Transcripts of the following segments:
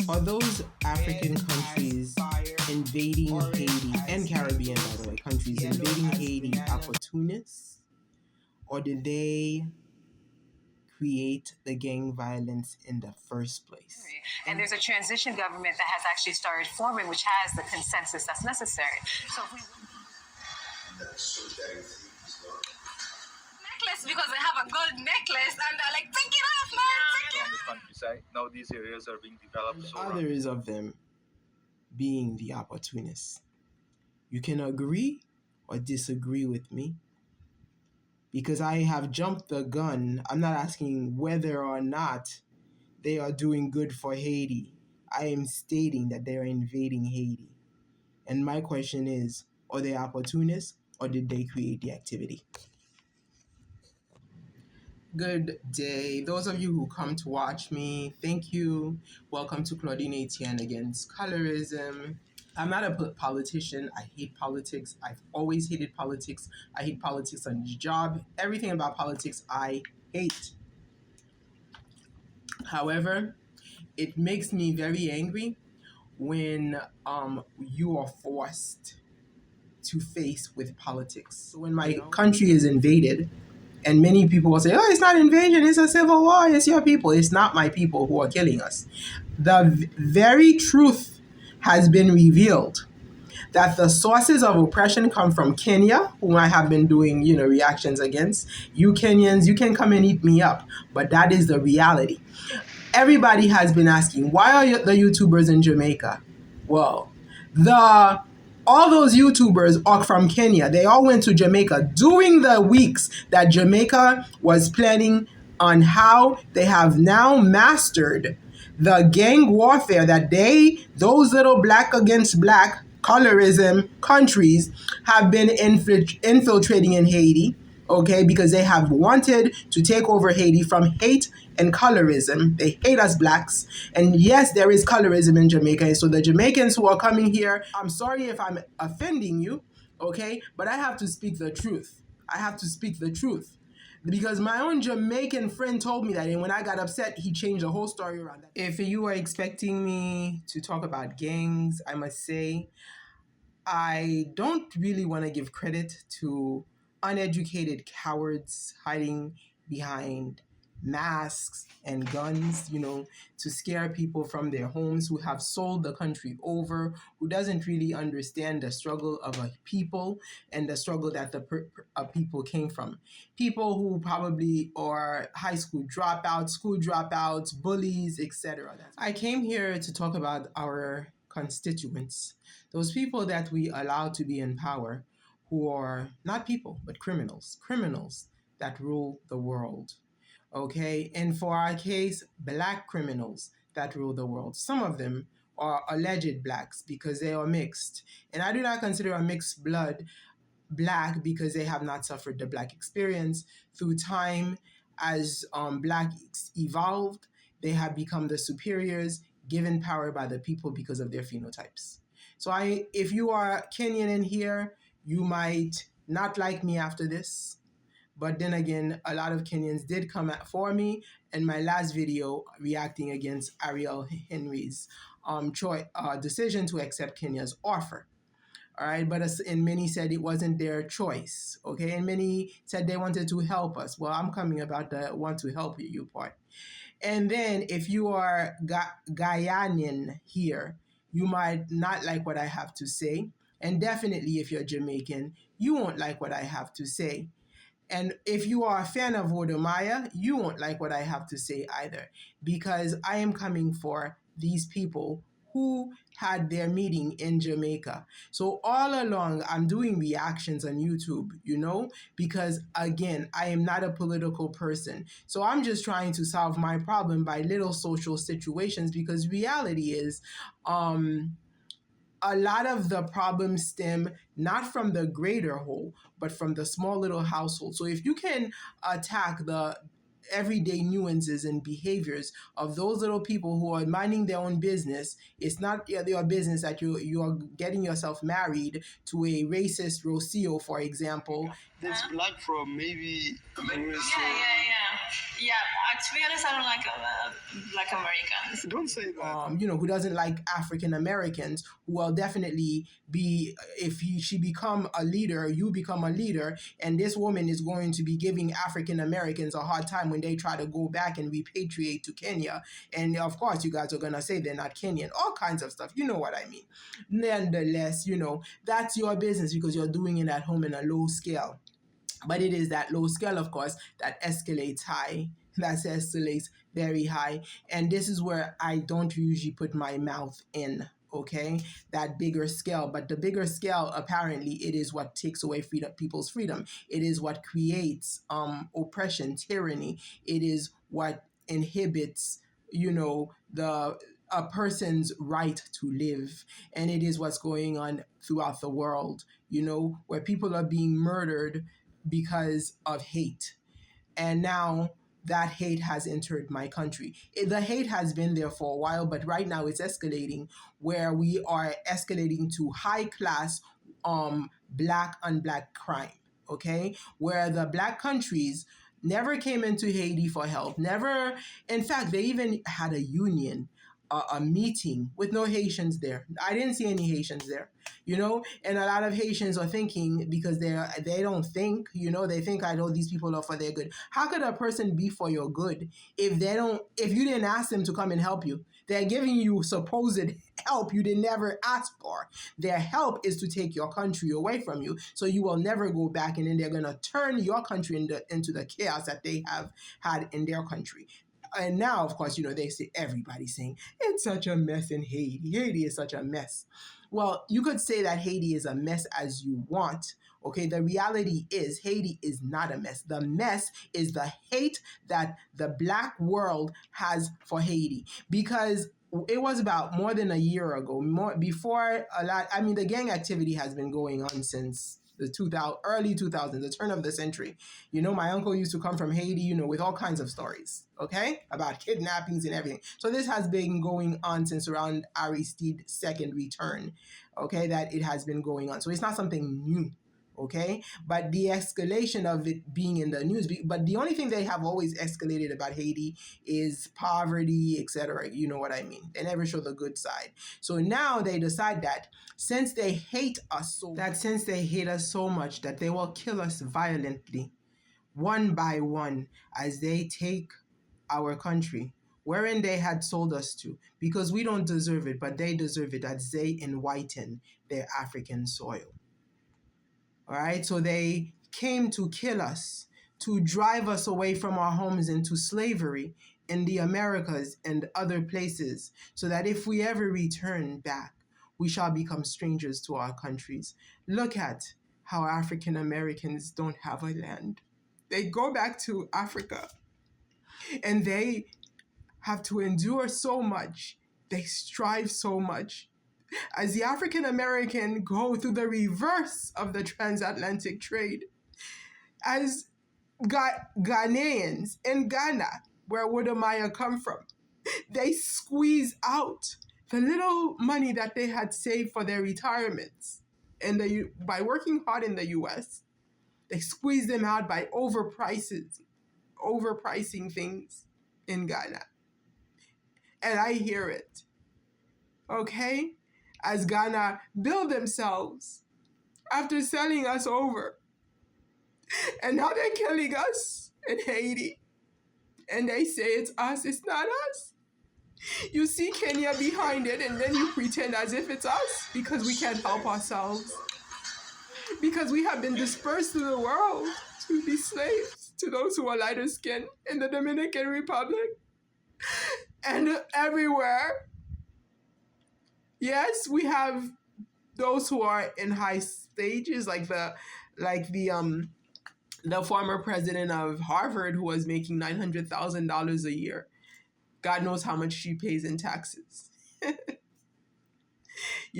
Are those African countries invading Haiti and Caribbean, by the way, countries invading Haiti opportunists, or did they create the gang violence in the first place? And there's a transition government that has actually started forming, which has the consensus that's necessary. So if we necklace, because they have a gold necklace and they're like, take it off, man, take it off. On the countryside, now these areas are being developed. So others of them being the opportunists. You can agree or disagree with me, because I have jumped the gun. I'm not asking whether or not they are doing good for Haiti. I am stating that they are invading Haiti. And my question is, are they opportunists or did they create the activity? Good day. Those of you who come to watch me, thank you. Welcome to Claudine Etienne Against Colorism. I'm not a politician. I hate politics. I've always hated politics. I hate politics on the job. Everything about politics I hate. However, it makes me very angry when you are forced to face with politics. So when my country is invaded, and many people will say, oh, it's not invasion, it's a civil war, it's your people. It's not my people who are killing us. The very truth has been revealed that the sources of oppression come from Kenya, whom I have been doing, reactions against. You Kenyans, you can come and eat me up, but that is the reality. Everybody has been asking, why are the YouTubers in Jamaica? Well, all those YouTubers are from Kenya. They all went to Jamaica during the weeks that Jamaica was planning on how they have now mastered the gang warfare that those little black against black colorism countries have been infiltrating in Haiti, okay, because they have wanted to take over Haiti from hate and colorism. They hate us blacks. And yes, there is colorism in Jamaica. And so the Jamaicans who are coming here, I'm sorry if I'm offending you, okay, but I have to speak the truth. I have to speak the truth. Because my own Jamaican friend told me that, and when I got upset, he changed the whole story around that. If you are expecting me to talk about gangs, I must say, I don't really want to give credit to uneducated cowards hiding behind masks and guns, to scare people from their homes, who have sold the country over, who doesn't really understand the struggle of a people and the struggle that the people came from. People who probably are high school dropouts, bullies, etc. I came here to talk about our constituents, those people that we allow to be in power, who are not people, but criminals that rule the world. Okay, and for our case, black criminals that rule the world. Some of them are alleged blacks because they are mixed. And I do not consider a mixed blood black because they have not suffered the black experience. Through time, as blacks evolved, they have become the superiors, given power by the people because of their phenotypes. So if you are Kenyan in here, you might not like me after this. But then again, a lot of Kenyans did come for me in my last video reacting against Ariel Henry's decision to accept Kenya's offer. All right, and many said it wasn't their choice, okay? And many said they wanted to help us. Well, I'm coming about the want to help you part. And then if you are Guyanian here, you might not like what I have to say. And definitely if you're Jamaican, you won't like what I have to say. And if you are a fan of Wodemaya, you won't like what I have to say either, because I am coming for these people who had their meeting in Jamaica. So all along, I'm doing reactions on YouTube, because again, I am not a political person. So I'm just trying to solve my problem by little social situations, because reality is, a lot of the problems stem not from the greater whole, but from the small little household. So if you can attack the everyday nuances and behaviors of those little people who are minding their own business, it's not their business that you are getting yourself married to a racist Rocio, for example. This black from maybe USA. Yeah. Yeah, to be honest, I don't like Americans. Don't say that. Who doesn't like African Americans, who will definitely be, if she become a leader, you become a leader, and this woman is going to be giving African Americans a hard time when they try to go back and repatriate to Kenya. And of course, you guys are going to say they're not Kenyan, all kinds of stuff. You know what I mean? Nonetheless, that's your business because you're doing it at home in a low scale. But it is that low scale, of course, that escalates high. That escalates very high. And this is where I don't usually put my mouth in, okay? That bigger scale. But the bigger scale, apparently, it is what takes away people's freedom. It is what creates oppression, tyranny. It is what inhibits, a person's right to live. And it is what's going on throughout the world, where people are being murdered because of hate. And now that hate has entered my country. The hate has been there for a while, but right now it's escalating, where we are escalating to high class black on black crime, okay? Where the black countries never came into Haiti for help. Never, in fact, they even had a union, a meeting with no Haitians there. I didn't see any Haitians there, and a lot of Haitians are thinking, because they don't think, they think, I know these people are for their good. How could a person be for your good if you didn't ask them to come and help you? They're giving you supposed help you did never ask for. Their help is to take your country away from you, so you will never go back, and then they're gonna turn your country into the chaos that they have had in their country. And now, of course, they say, everybody's saying it's such a mess in Haiti. Haiti is such a mess. Well, you could say that Haiti is a mess as you want. Okay, the reality is Haiti is not a mess. The mess is the hate that the black world has for Haiti, because it was about more than a year ago, before a lot. I mean, the gang activity has been going on since the early 2000s, the turn of the century. My uncle used to come from Haiti, with all kinds of stories, okay, about kidnappings and everything. So this has been going on since around Aristide's second return, okay, that it has been going on. So it's not something new, okay? But the escalation of it being in the news, but the only thing they have always escalated about Haiti is poverty, etc. You know what I mean? They never show the good side. So now they decide that since they hate us so much, that they will kill us violently, one by one, as they take our country, wherein they had sold us to, because we don't deserve it, but they deserve it, as they enlighten their African soil. All right, so they came to kill us, to drive us away from our homes into slavery in the Americas and other places, so that if we ever return back, we shall become strangers to our countries. Look at how African Americans don't have a land. They go back to Africa and they have to endure so much. They strive so much. As the African American go through the reverse of the transatlantic trade, as Ghanaians in Ghana, where Wodamaya come from, they squeeze out the little money that they had saved for their retirements by working hard in the US. They squeeze them out by overpricing things in Ghana. And I hear it, okay? As Ghana build themselves after selling us over. And now they're killing us in Haiti. And they say it's us, it's not us. You see Kenya behind it, and then you pretend as if it's us, because we can't help ourselves. Because we have been dispersed to the world to be slaves to those who are lighter skinned in the Dominican Republic and everywhere. Yes, we have those who are in high stages, like the former president of Harvard, who was making $900,000 a year. God knows how much she pays in taxes.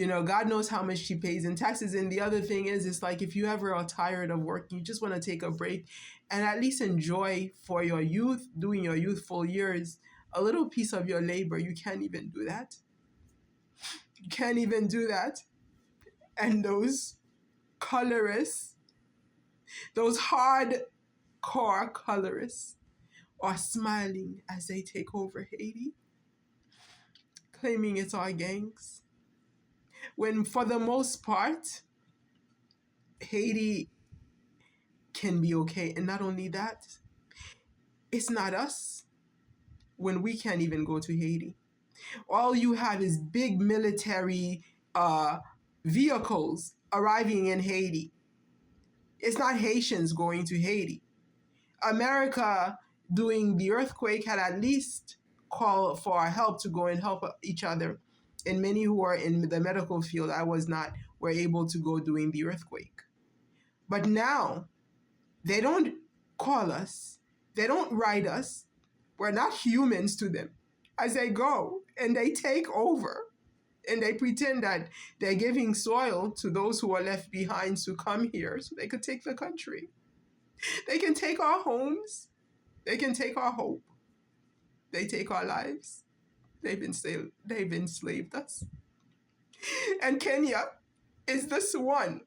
God knows how much she pays in taxes. And the other thing is, it's like, if you ever are tired of working, you just want to take a break and at least enjoy for your youth, doing your youthful years, a little piece of your labor. You can't even do that. You can't even do that. And those colorists, those hardcore colorists, are smiling as they take over Haiti, claiming it's our gangs, when for the most part, Haiti can be okay. And not only that, it's not us when we can't even go to Haiti. All you have is big military vehicles arriving in Haiti. It's not Haitians going to Haiti. America, during the earthquake, had at least called for our help to go and help each other. And many who are in the medical field, I was not, were able to go during the earthquake. But now, they don't call us, they don't write us, we're not humans to them. As they go and they take over and they pretend that they're giving soil to those who are left behind to come here so they could take the country. They can take our homes, they can take our hope, they take our lives. They've enslaved us. And Kenya is this one,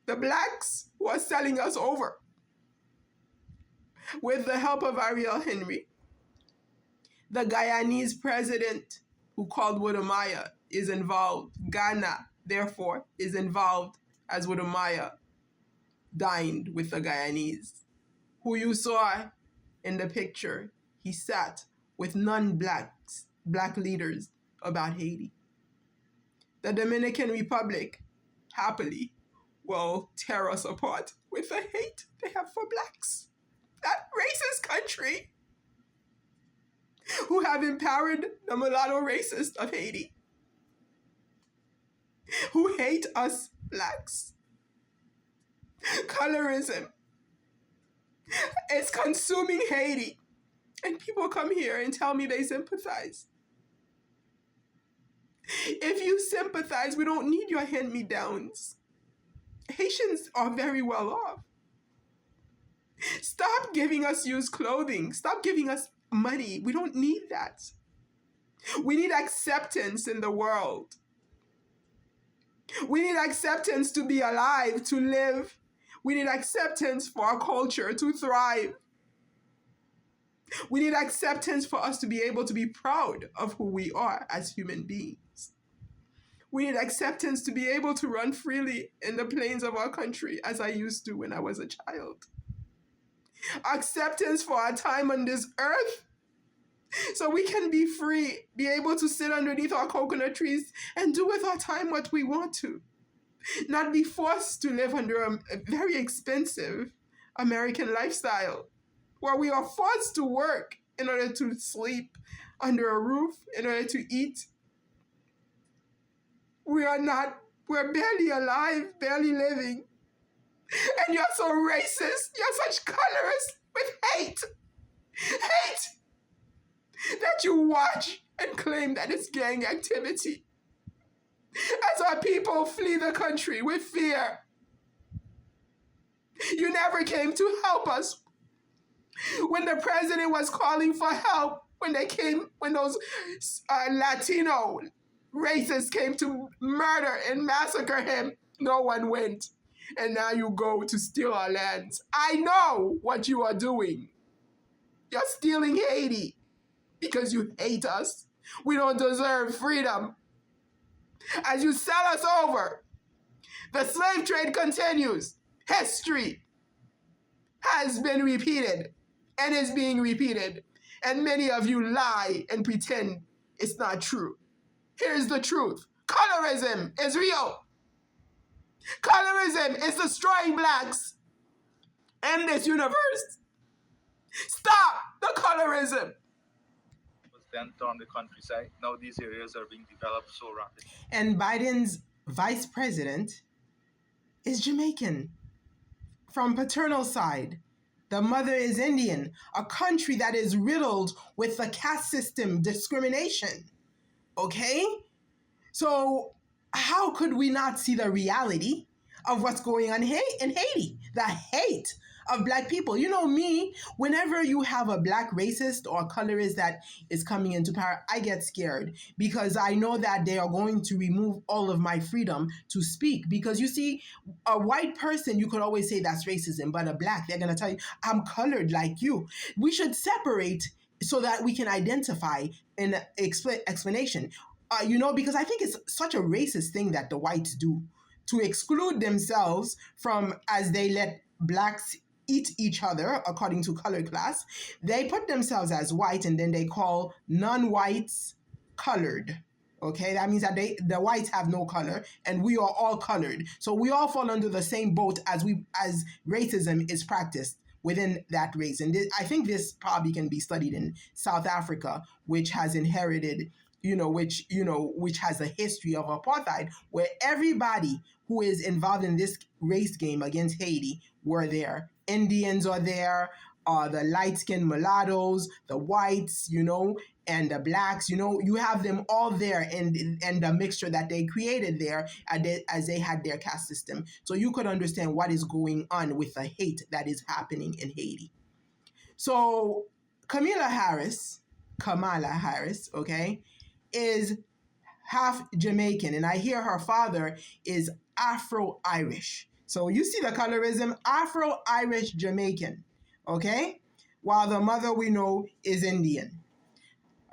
the blacks who are selling us over. With the help of Ariel Henry, the Guyanese president who called Wodamaya is involved. Gana, therefore, is involved as Wodamaya dined with the Guyanese, who you saw in the picture. He sat with black leaders about Haiti. The Dominican Republic happily will tear us apart with the hate they have for blacks. That racist country who have empowered the mulatto racists of Haiti, who hate us blacks. Colorism is consuming Haiti. And people come here and tell me they sympathize. If you sympathize, we don't need your hand-me-downs. Haitians are very well off. Stop giving us used clothing. Stop giving us money. We don't need that. We need acceptance in the world. We need acceptance to be alive, to live. We need acceptance for our culture to thrive. We need acceptance for us to be able to be proud of who we are as human beings. We need acceptance to be able to run freely in the plains of our country as I used to when I was a child. Acceptance for our time on this earth so we can be free, be able to sit underneath our coconut trees and do with our time what we want to. Not be forced to live under a very expensive American lifestyle where we are forced to work in order to sleep under a roof, in order to eat. We're barely alive, barely living. And you're so racist, you're such colorist with hate. Hate that you watch and claim that it's gang activity. As our people flee the country with fear. You never came to help us. When the president was calling for help, when those Latino racists came to murder and massacre him, no one went. And now you go to steal our lands. I know what you are doing. You're stealing Haiti because you hate us. We don't deserve freedom. As you sell us over, the slave trade continues. History has been repeated and is being repeated. And many of you lie and pretend it's not true. Here's the truth. Colorism is real. Colorism is destroying blacks in this universe. Stop the colorism. Was then on the countryside. Now these areas are being developed so rapidly. And Biden's vice president is Jamaican from paternal side. The mother is Indian, a country that is riddled with the caste system discrimination. Okay? So how could we not see the reality of what's going on in Haiti? The hate of black people. You know me, whenever you have a black racist or colorist that is coming into power, I get scared because I know that they are going to remove all of my freedom to speak. Because you see, a white person, you could always say that's racism, but a black, they're going to tell you, I'm colored like you. We should separate so that we can identify an explanation. Because I think it's such a racist thing that the whites do to exclude themselves from, as they let blacks eat each other according to color class. They put themselves as white and then they call non-whites colored. Okay, that means that the whites have no color and we are all colored. So we all fall under the same boat as racism is practiced within that race. And I think this probably can be studied in South Africa, which has inherited, which has a history of apartheid, where everybody who is involved in this race game against Haiti were there. Indians are there, the light-skinned mulattoes, the whites, and the blacks, you have them all there, and the mixture that they created there as they had their caste system. So you could understand what is going on with the hate that is happening in Haiti. So Kamala Harris, okay, is half Jamaican, and I hear her father is Afro-Irish. So you see the colorism, Afro-Irish Jamaican, okay? While the mother we know is Indian.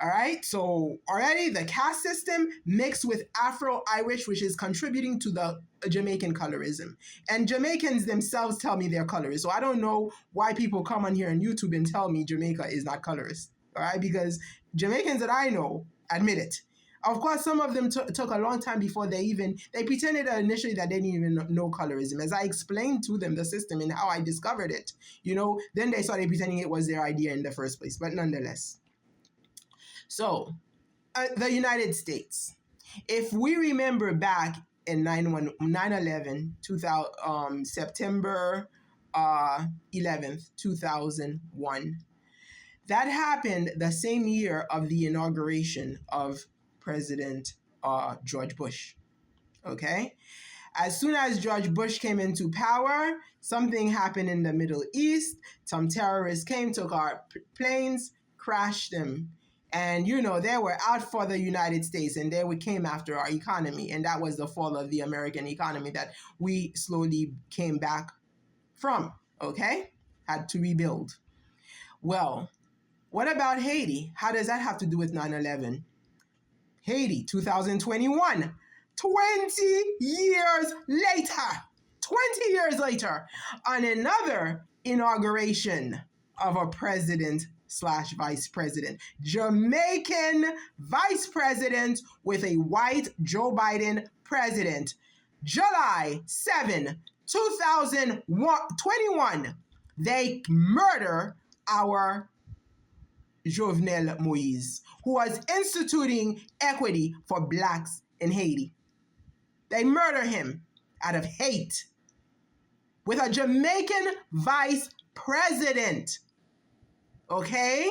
All right, so already the caste system mixed with Afro-Irish, which is contributing to the Jamaican colorism. And Jamaicans themselves tell me they're colorist. So I don't know why people come on here on YouTube and tell me Jamaica is not colorist. All right, because Jamaicans that I know admit it. Of course, some of them took a long time before they pretended initially that they didn't even know colorism. As I explained to them the system and how I discovered it, then they started pretending it was their idea in the first place. But nonetheless. So, the United States. If we remember back in 9/11, September 11th, 2001, that happened the same year of the inauguration of President George Bush. Okay? As soon as George Bush came into power, something happened in the Middle East. Some terrorists came, took our planes, crashed them. And, they were out for the United States and they came after our economy. And that was the fall of the American economy that we slowly came back from, okay? Had to rebuild. Well, what about Haiti? How does that have to do with 9/11? Haiti, 2021, 20 years later, 20 years later, on another inauguration of a president/vice president. Jamaican vice president with a white Joe Biden president. July 7, 2021, they murder our Jovenel Moise, who was instituting equity for blacks in Haiti. They murder him out of hate with a Jamaican vice president. Okay?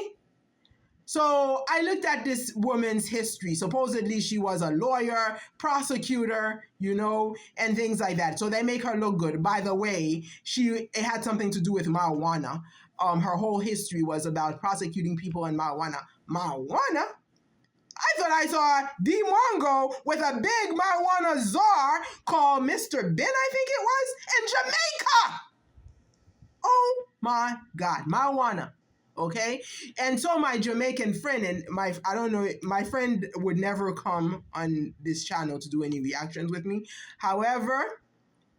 So I looked at this woman's history. Supposedly she was a lawyer, prosecutor, and things like that. So they make her look good. By the way, it had something to do with marijuana. Her whole history was about prosecuting people on marijuana. Marijuana? I thought I saw D. Mwango with a big marijuana czar called Mr. Ben, I think it was, in Jamaica. Oh my God, marijuana. Okay, and so my Jamaican friend and my friend would never come on this channel to do any reactions with me. However,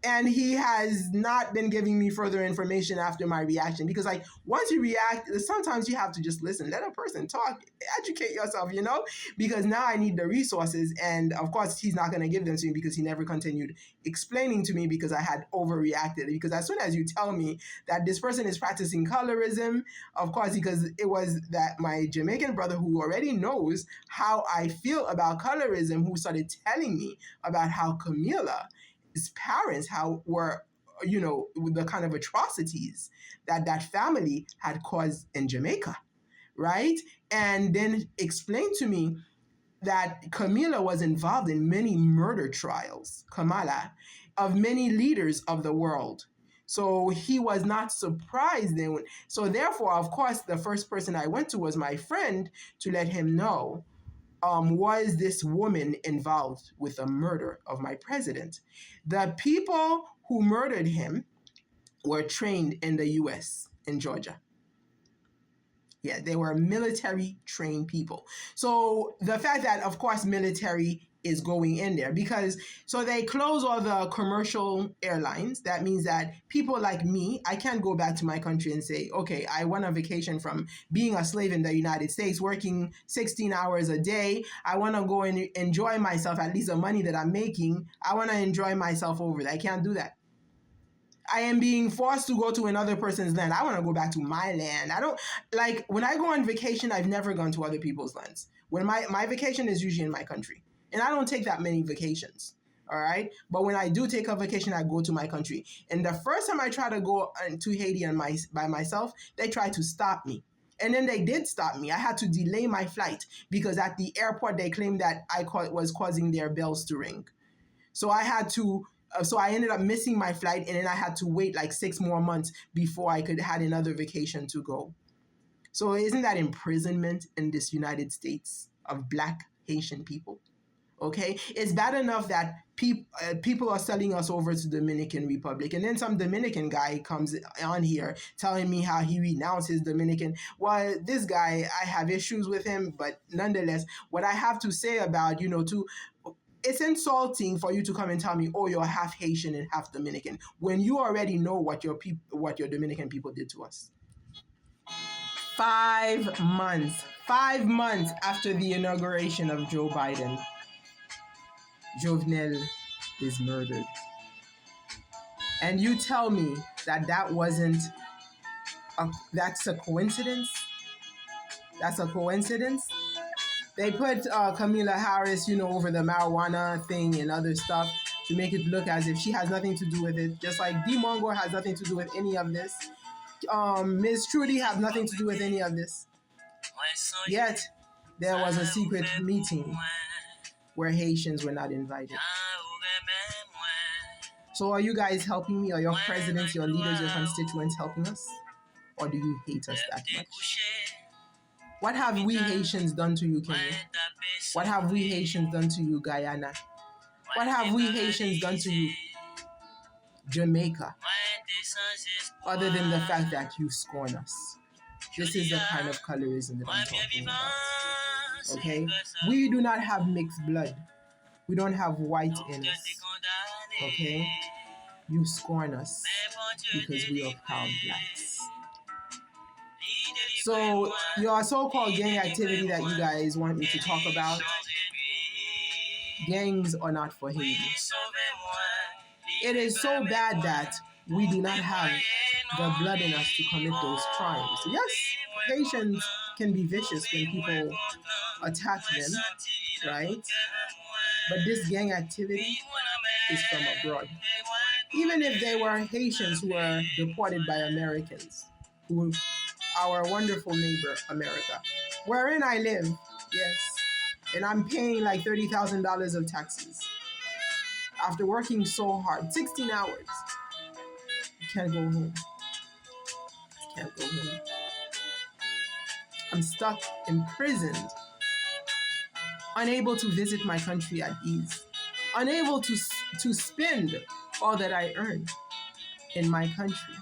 and he has not been giving me further information after my reaction, because once you react, sometimes you have to just listen, let a person talk, educate yourself, because now I need the resources, and of course he's not going to give them to me because he never continued explaining to me because I had overreacted. Because as soon as you tell me that this person is practicing colorism, of course, because it was that my Jamaican brother who already knows how I feel about colorism, who started telling me about how Camilla parents were the kind of atrocities that family had caused in Jamaica, right? And then explained to me that Camila was involved in many murder trials, Kamala, of many leaders of the world. So he was not surprised. So therefore, of course, the first person I went to was my friend to let him know, was this woman involved with the murder of my president? The people who murdered him were trained in the US, in Georgia. Yeah, they were military trained people. So the fact that, of course, military is going in there, because so they close all the commercial airlines. That means that people like me, I can't go back to my country and say, okay, I went on vacation from being a slave in the United States, working 16 hours a day. I want to go and enjoy myself, at least the money that I'm making. I want to enjoy myself over there. I can't do that. I am being forced to go to another person's land. I want to go back to my land. I don't like when I go on vacation, I've never gone to other people's lands. When my vacation is usually in my country. And I don't take that many vacations. All right. But when I do take a vacation, I go to my country. And the first time I try to go to Haiti by myself, they tried to stop me. And then they did stop me. I had to delay my flight because at the airport, they claimed that I was causing their bells to ring. So I had to so I ended up missing my flight, and then I had to wait like 6 more months before I could had another vacation to go. So isn't that imprisonment in this United States of Black Haitian people? Okay, it's bad enough that people are selling us over to Dominican Republic, and then some Dominican guy comes on here telling me how he renounced his Dominican. Well, this guy, I have issues with him, but nonetheless, what I have to say about, it's insulting for you to come and tell me, oh, you're half Haitian and half Dominican, when you already know what your Dominican people did to us. 5 months after the inauguration of Joe Biden, Jovenel is murdered. And you tell me that wasn't that's a coincidence? That's a coincidence? They put Kamala Harris, over the marijuana thing and other stuff to make it look as if she has nothing to do with it. Just like Mwango has nothing to do with any of this. Ms. Trudy has nothing to do with any of this. Yet, there was a secret meeting where Haitians were not invited. So are you guys helping me? Are your presidents, your leaders, your constituents helping us? Or do you hate us that much? What have we Haitians done to you, Kenya? What have we Haitians done to you, Guyana? What have we Haitians done to you, Jamaica? Other than the fact that you scorn us. This is the kind of colorism that I'm talking about. Okay? We do not have mixed blood. We don't have white in us. Okay? You scorn us because we are proud blacks. So your so-called gang activity that you guys want me to talk about, gangs are not for Haiti. It is so bad that we do not have the blood in us to commit those crimes. Yes, Haitians can be vicious when people attack them, right? But this gang activity is from abroad. Even if they were Haitians who were deported by Americans, who our wonderful neighbor, America, wherein I live, yes, and I'm paying like $30,000 of taxes after working so hard, 16 hours. I can't go home. I can't go home. I'm stuck, imprisoned, unable to visit my country at ease, unable to spend all that I earn in my country.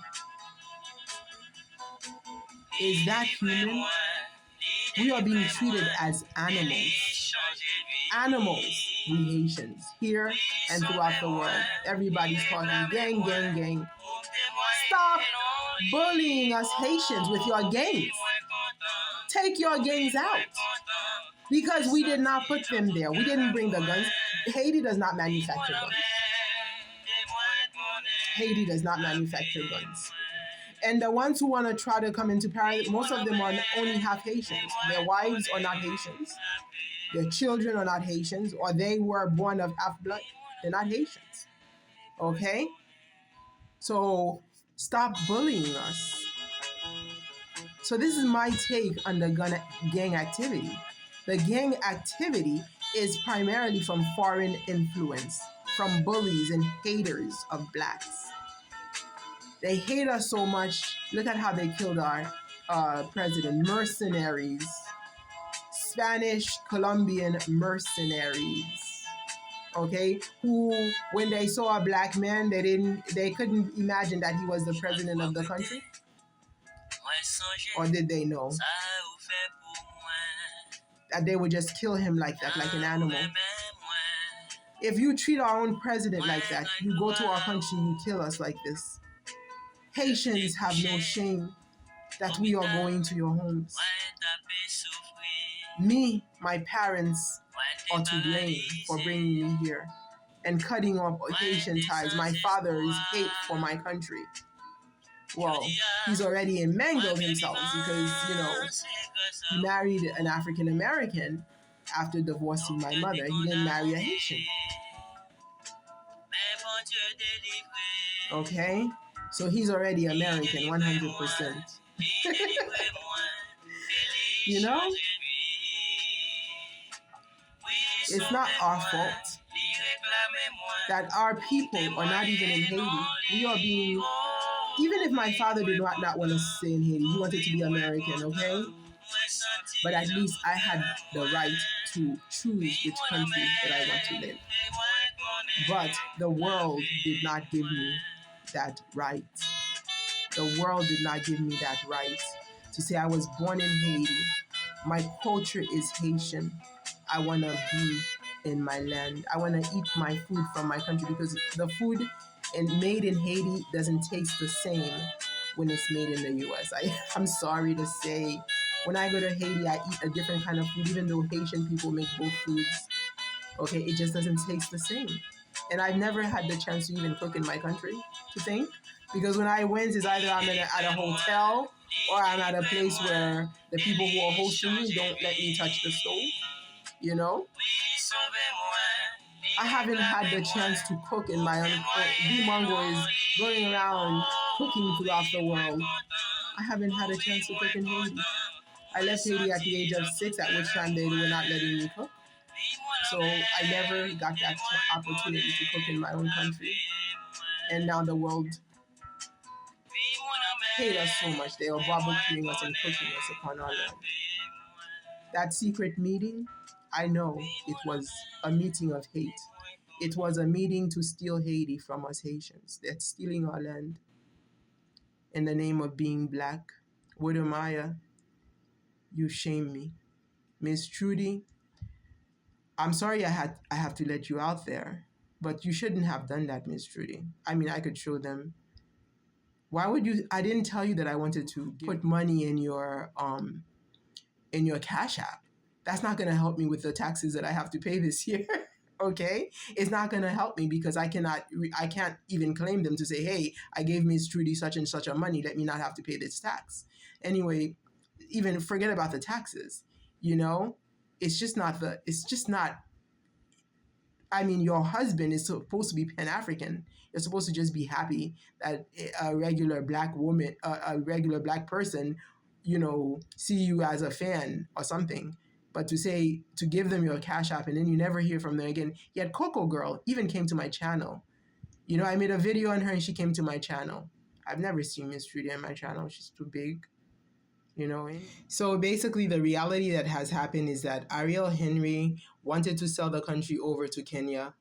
Is that human? We are being treated as animals. Animals, we Haitians, here and throughout the world. Everybody's talking gang, gang, gang. Stop bullying us Haitians with your gangs. Take your gangs out. Because we did not put them there. We didn't bring the guns. Haiti does not manufacture guns. Haiti does not manufacture guns. And the ones who want to try to come into paradise, most of them are only half Haitians. Their wives are not Haitians. Their children are not Haitians, or they were born of half blood. They're not Haitians. Okay? So stop bullying us. So this is my take on the gang activity. The gang activity is primarily from foreign influence, from bullies and haters of blacks. They hate us so much. Look at how they killed our president. Mercenaries. Spanish Colombian mercenaries. Okay, who when they saw a black man, they couldn't imagine that he was the president of the country, or did they know that they would just kill him like that, like an animal? If you treat our own president like that, you go to our country, you kill us like this. Haitians have no shame that we are going to your homes. Me, my parents are to blame for bringing me here and cutting off Haitian ties. My father is hate for my country. Well, he's already mangled himself because, he married an African American after divorcing my mother. He didn't marry a Haitian. Okay? So he's already American, 100%. You know? It's not our fault that our people are not even in Haiti. We are being, even if my father did not want us to stay in Haiti, he wanted to be American, okay? But at least I had the right to choose which country that I want to live. But the world did not give me that right. The world did not give me that right to say I was born in Haiti. My culture is Haitian. I want to be in my land. I want to eat my food from my country because the food made in Haiti doesn't taste the same when it's made in the US. I'm sorry to say, when I go to Haiti, I eat a different kind of food, even though Haitian people make both foods. Okay, it just doesn't taste the same. And I've never had the chance to even cook in my country, to think. Because when I went, it's either I'm at a hotel or I'm at a place where the people who are hosting me don't let me touch the stove. I haven't had the chance to cook in my own. Mwango is going around cooking throughout the world. I haven't had a chance to cook in Haiti. I left Haiti at the age of 6, at which time they were not letting me cook. So I never got that opportunity to cook in my own country. And now the world hate us so much. They are barbecuing us and cooking us upon our land. That secret meeting, I know it was a meeting of hate. It was a meeting to steal Haiti from us Haitians. They're stealing our land in the name of being black. Maya, you shame me. Miss Trudy, I'm sorry I have to let you out there, but you shouldn't have done that, Miss Trudy. I mean, I could show them. Why would you? I didn't tell you that I wanted to put money in your Cash App. That's not going to help me with the taxes that I have to pay this year. Okay, it's not going to help me because I can't even claim them to say, hey, I gave Miss Trudy such and such a money. Let me not have to pay this tax. Anyway, even forget about the taxes. It's just not. I mean, your husband is supposed to be Pan-African. You're supposed to just be happy that a regular black woman, a regular black person, see you as a fan or something. But to give them your Cash App and then you never hear from them again. Yet Coco Girl even came to my channel. I made a video on her and she came to my channel. I've never seen Miss Trudy on my channel. She's too big. So basically the reality that has happened is that Ariel Henry wanted to sell the country over to Kenya,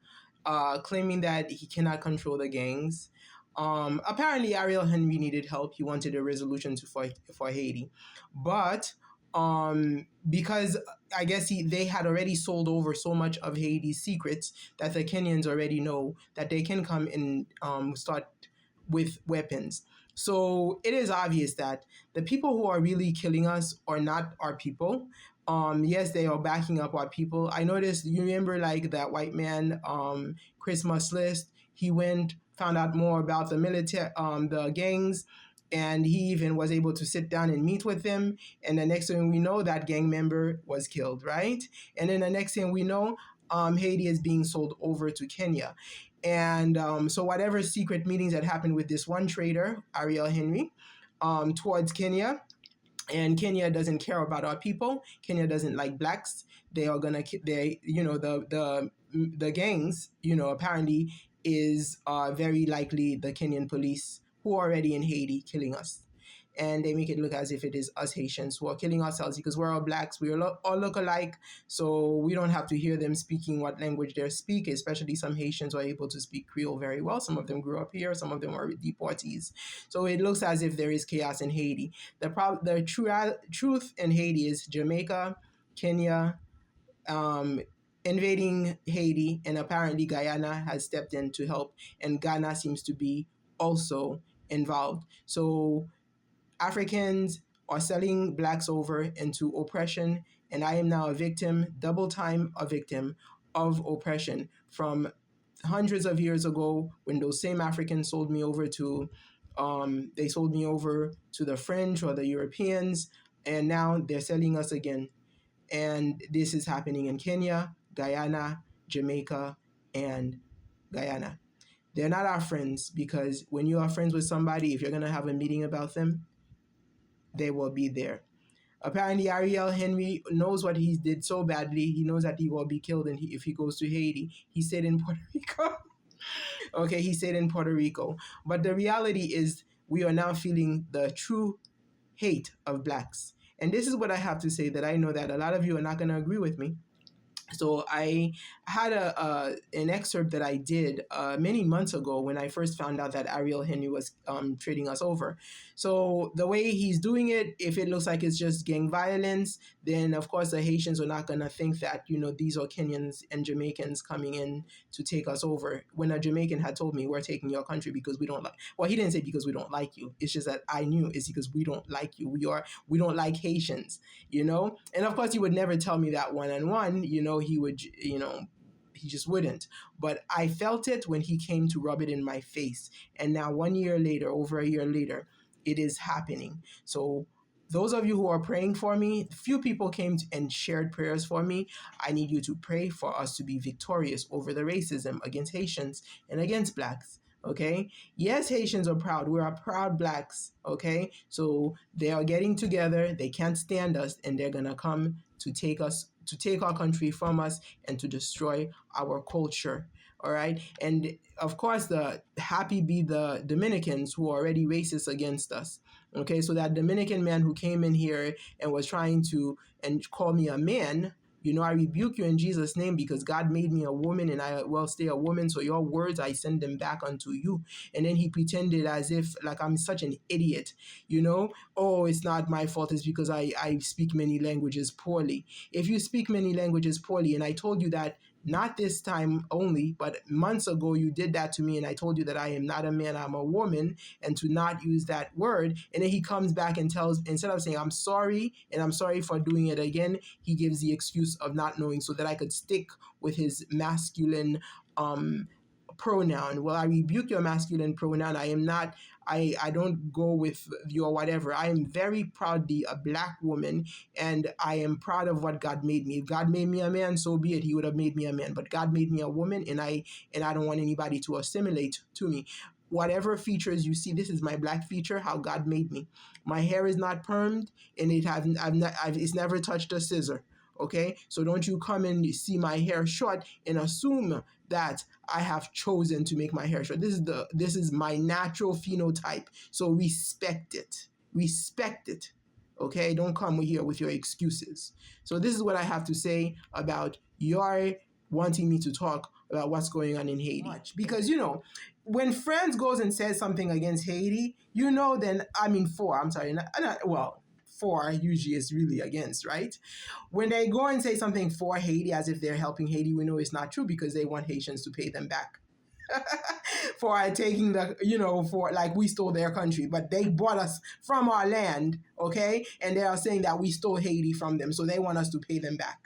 claiming that he cannot control the gangs. Apparently Ariel Henry needed help. He wanted a resolution for Haiti. But because I guess they had already sold over so much of Haiti's secrets that the Kenyans already know that they can come and start with weapons. So it is obvious that the people who are really killing us are not our people. Yes, they are backing up our people. I noticed, you remember like that white man, Christmas List, he found out more about the military, the gangs, and he even was able to sit down and meet with them. And the next thing we know, that gang member was killed, right? And then the next thing we know, Haiti is being sold over to Kenya. And so whatever secret meetings that happened with this one trader, Ariel Henry, towards Kenya, and Kenya doesn't care about our people. Kenya doesn't like blacks. They are gonna, the gangs, apparently is very likely the Kenyan police who are already in Haiti killing us. And they make it look as if it is us Haitians who are killing ourselves because we're all blacks, we all look alike, so we don't have to hear them speaking what language they're speaking, especially some Haitians who are able to speak Creole very well. Some of them grew up here, some of them are deportees. So it looks as if there is chaos in Haiti. The truth in Haiti is Jamaica, Kenya, um, invading Haiti, and apparently Guyana has stepped in to help, and Ghana seems to be also involved. So Africans are selling blacks over into oppression, and I am now a victim, double time a victim of oppression from hundreds of years ago when those same Africans sold me over to, they sold me over to the French or the Europeans, and now they're selling us again. And this is happening in Kenya, Guyana, Jamaica, and Guyana. They're not our friends because when you are friends with somebody, if you're going to have a meeting about them, they will be there. Apparently, Ariel Henry knows what he did so badly. He knows that he will be killed if he goes to Haiti. He stayed in Puerto Rico. Okay, he stayed in Puerto Rico. But the reality is, we are now feeling the true hate of blacks. And this is what I have to say, that I know that a lot of you are not going to agree with me. So I had an excerpt that I did many months ago when I first found out that Ariel Henry was trading us over. So the way he's doing it, if it looks like it's just gang violence, then of course the Haitians are not going to think that, these are Kenyans and Jamaicans coming in to take us over. When a Jamaican had told me, we're taking your country because we don't like, well, he didn't say because we don't like you. It's just that I knew it's because we don't like you. We don't like Haitians, And of course he would never tell me that one-on-one, he would, he just wouldn't. But I felt it when he came to rub it in my face. And now 1 year later, over a year later, it is happening. So those of you who are praying for me, few people came and shared prayers for me. I need you to pray for us to be victorious over the racism against Haitians and against blacks. Okay. Yes, Haitians are proud. We are proud blacks. Okay. So they are getting together. They can't stand us, and they're going to come to take our country from us and to destroy our culture. All right. And of course, the happy be the Dominicans who are already racist against us. Okay. So that Dominican man who came in here and was trying to call me a man, I rebuke you in Jesus' name, because God made me a woman and I will stay a woman. So your words, I send them back unto you. And then he pretended as if like I'm such an idiot, Oh, it's not my fault. It's because I speak many languages poorly. If you speak many languages poorly, and I told you that not this time only, but months ago, you did that to me, and I told you that I am not a man, I'm a woman, and to not use that word. And then he comes back and tells, instead of saying, I'm sorry, and I'm sorry for doing it again, he gives the excuse of not knowing so that I could stick with his masculine pronoun. Well, I rebuke your masculine pronoun. I don't go with your whatever. I am very proudly a black woman, and I am proud of what God made me. If God made me a man, so be it. He would have made me a man. But God made me a woman, and I don't want anybody to assimilate to me. Whatever features you see, this is my black feature, how God made me. My hair is not permed, and it's never touched a scissor. Okay, so don't you come and see my hair short and assume that I have chosen to make my hair short. This is my natural phenotype. So respect it. Respect it. Okay, don't come here with your excuses. So this is what I have to say about your wanting me to talk about what's going on in Haiti. Because when France goes and says something against Haiti, then for usually is really against, right? When they go and say something for Haiti as if they're helping Haiti, we know it's not true, because they want Haitians to pay them back for taking for like we stole their country, but they bought us from our land, okay? And they are saying that we stole Haiti from them, so they want us to pay them back.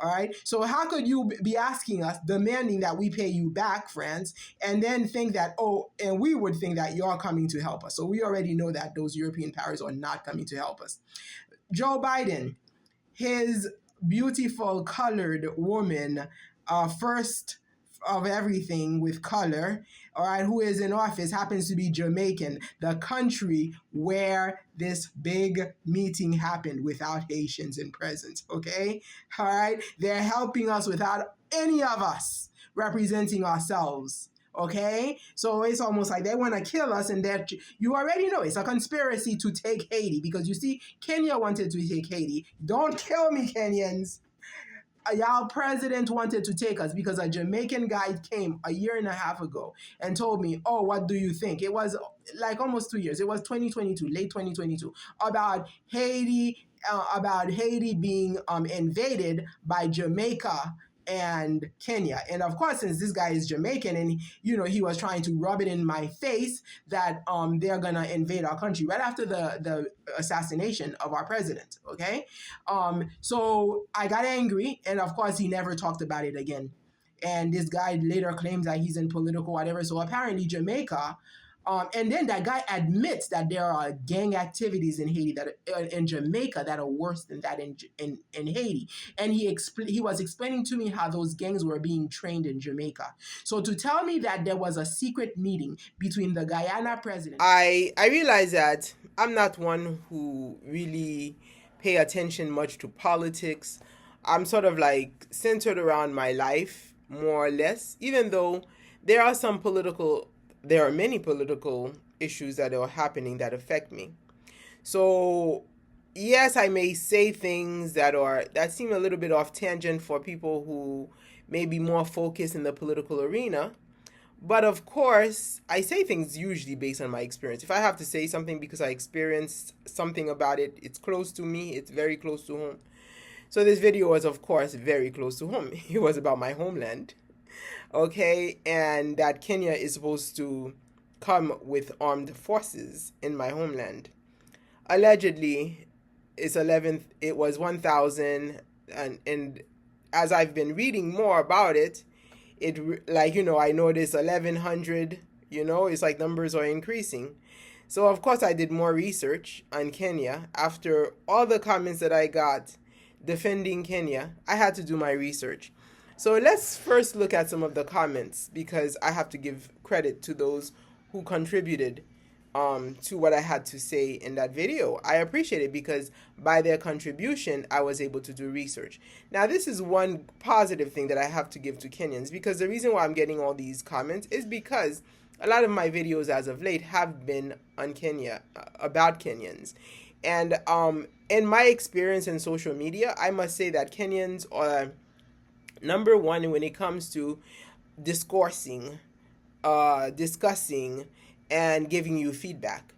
All right. So how could you be asking us, demanding that we pay you back, France, and then think that, and we would think that you're coming to help us? So we already know that those European powers are not coming to help us. Joe Biden, his beautiful colored woman, first of everything with color, all right, who is in office, happens to be Jamaican, the country where this big meeting happened without Haitians in presence, okay? All right, they're helping us without any of us representing ourselves, Okay, so it's almost like they want to kill us, and that you already know it's a conspiracy to take Haiti, because you see, Kenya wanted to take Haiti. Don't kill me, Kenyans. Y'all president wanted to take us because a Jamaican guy came a year and a half ago and told me, "Oh, what do you think?" It was like almost 2 years. It was 2022, late 2022, about Haiti being invaded by Jamaica and Kenya. And of course, since this guy is Jamaican, and he was trying to rub it in my face that they're gonna invade our country right after the assassination of our president. Okay, so I got angry, and of course, he never talked about it again. And this guy later claims that he's in political whatever. So apparently, Jamaica. And then that guy admits that there are gang activities in Haiti that in Jamaica that are worse than that in Haiti. And he was explaining to me how those gangs were being trained in Jamaica. So to tell me that there was a secret meeting between the Guyana president, I realize that I'm not one who really pay attention much to politics. I'm sort of like centered around my life more or less, even though there are there are many political issues that are happening that affect me. So yes, I may say things that seem a little bit off tangent for people who may be more focused in the political arena. But of course, I say things usually based on my experience. If I have to say something because I experienced something about it, it's close to me, it's very close to home. So this video was, of course, very close to home. It was about my homeland. Okay, and that Kenya is supposed to come with armed forces in my homeland. Allegedly, it was 1,000, and as I've been reading more about it, I noticed 1,100, it's like numbers are increasing. So of course I did more research on Kenya. After all the comments that I got defending Kenya, I had to do my research. So let's first look at some of the comments, because I have to give credit to those who contributed to what I had to say in that video. I appreciate it because by their contribution, I was able to do research. Now, this is one positive thing that I have to give to Kenyans, because the reason why I'm getting all these comments is because a lot of my videos as of late have been on Kenya, about Kenyans. And in my experience in social media, I must say that Kenyans are number one when it comes to discoursing, discussing, and giving you feedback.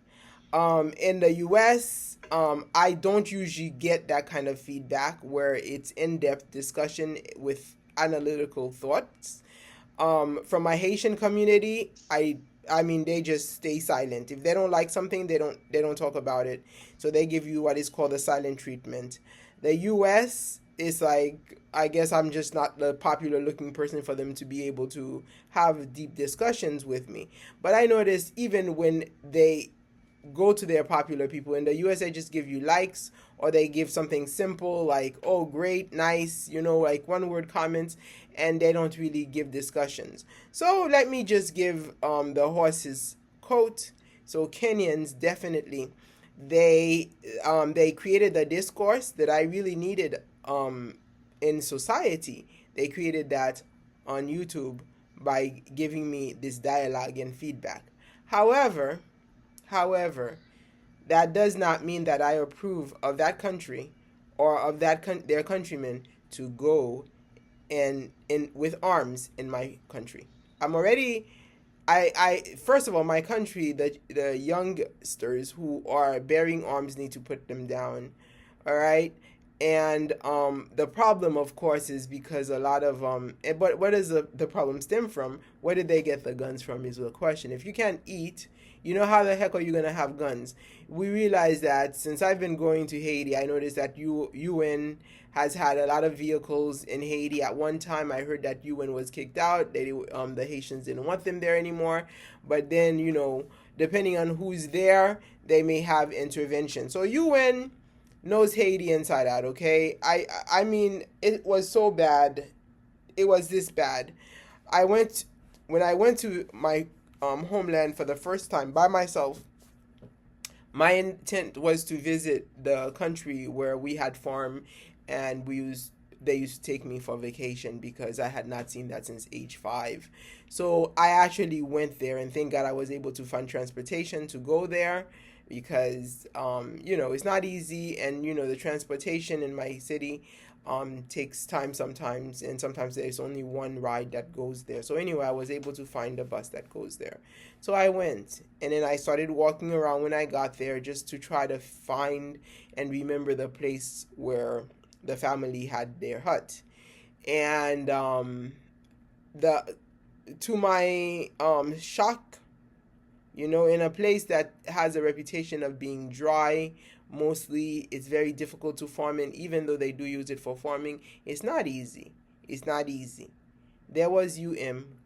In the US, I don't usually get that kind of feedback where it's in-depth discussion with analytical thoughts. From my Haitian community, I mean, they just stay silent. If they don't like something, they don't talk about it. So they give you what is called a silent treatment. The US is like, I guess I'm just not the popular looking person for them to be able to have deep discussions with me. But I noticed even when they go to their popular people in the US, they just give you likes, or they give something simple like, oh, great, nice, like one word comments, and they don't really give discussions. So let me just give the horse's quote. So Kenyans definitely, they created the discourse that I really needed in society. They created that on YouTube by giving me this dialogue and feedback. However, that does not mean that I approve of that country or of their countrymen to go in with arms in my country. I'm already, I first of all, my country, the youngsters who are bearing arms need to put them down. All right. And the problem, of course, is because a lot of but where does the problem stem from? Where did they get the guns from is the question. If you can't eat, how the heck are you gonna have guns? We realize that since I've been going to Haiti, I noticed that UN has had a lot of vehicles in Haiti. At one time, I heard that UN was kicked out. The Haitians didn't want them there anymore. But then, depending on who's there, they may have intervention. So UN knows Haiti inside out, okay? I mean, it was so bad. It was this bad. When I went to my homeland for the first time by myself, my intent was to visit the country where we had farm and we used they used to take me for vacation because I had not seen that since age 5. So I actually went there, and thank God I was able to find transportation to go there because, it's not easy. And, the transportation in my city takes time sometimes, and sometimes there's only one ride that goes there. So anyway, I was able to find a bus that goes there. So I went, and then I started walking around when I got there just to try to find and remember the place where the family had their hut. And the to my shock, in a place that has a reputation of being dry, mostly it's very difficult to farm in. Even though they do use it for farming, it's not easy. It's not easy. There was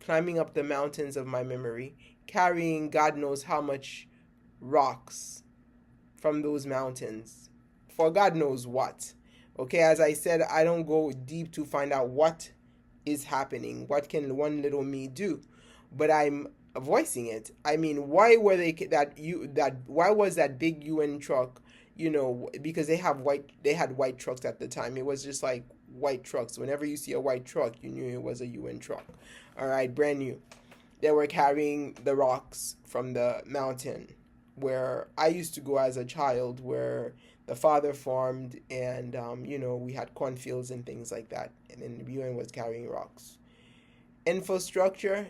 climbing up the mountains of my memory, carrying God knows how much rocks from those mountains for God knows what. Okay, as I said, I don't go deep to find out what is happening. What can one little me do? But I'm voicing it. I mean, why were they why was that big UN truck? Because they had white trucks at the time. It was just like white trucks. Whenever you see a white truck, you knew it was a UN truck. All right, brand new. They were carrying the rocks from the mountain where I used to go as a child, where the father farmed, and we had cornfields and things like that, and then the UN was carrying rocks. Infrastructure,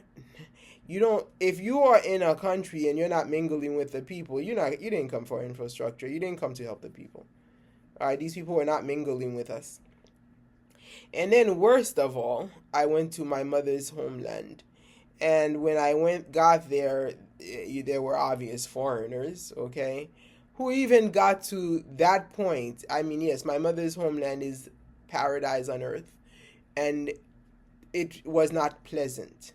if you are in a country and you're not mingling with the people, you didn't come for infrastructure. You didn't come to help the people. All right, these people were not mingling with us. And then worst of all, I went to my mother's homeland. And when I got there, there were obvious foreigners, okay, who even got to that point. I mean, yes, my mother's homeland is paradise on earth, and it was not pleasant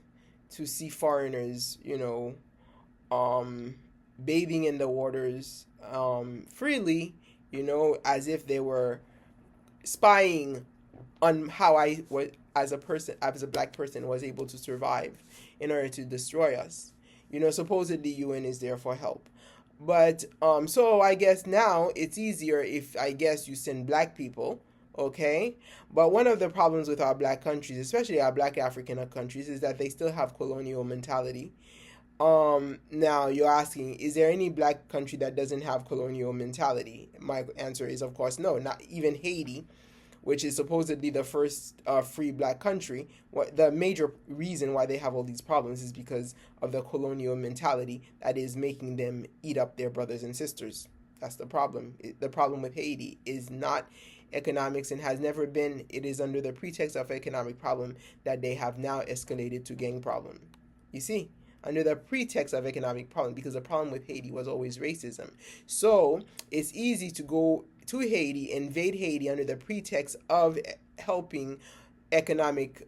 to see foreigners, bathing in the waters freely, as if they were spying on how I was as a black person, was able to survive in order to destroy us. Supposedly UN is there for help. But so I guess now it's easier if I guess you send black people, okay? But one of the problems with our black countries, especially our black African countries, is that they still have colonial mentality. Now you're asking, is there any black country that doesn't have colonial mentality? My answer is, of course, no. Not even Haiti, which is supposedly the first free black country. The major reason why they have all these problems is because of the colonial mentality that is making them eat up their brothers and sisters. That's the problem. The problem with Haiti is not economics, and has never been. It is under the pretext of economic problem that they have now escalated to gang problem. You see? Under the pretext of economic problem, because the problem with Haiti was always racism. So it's easy to go to Haiti, invade Haiti under the pretext of helping economic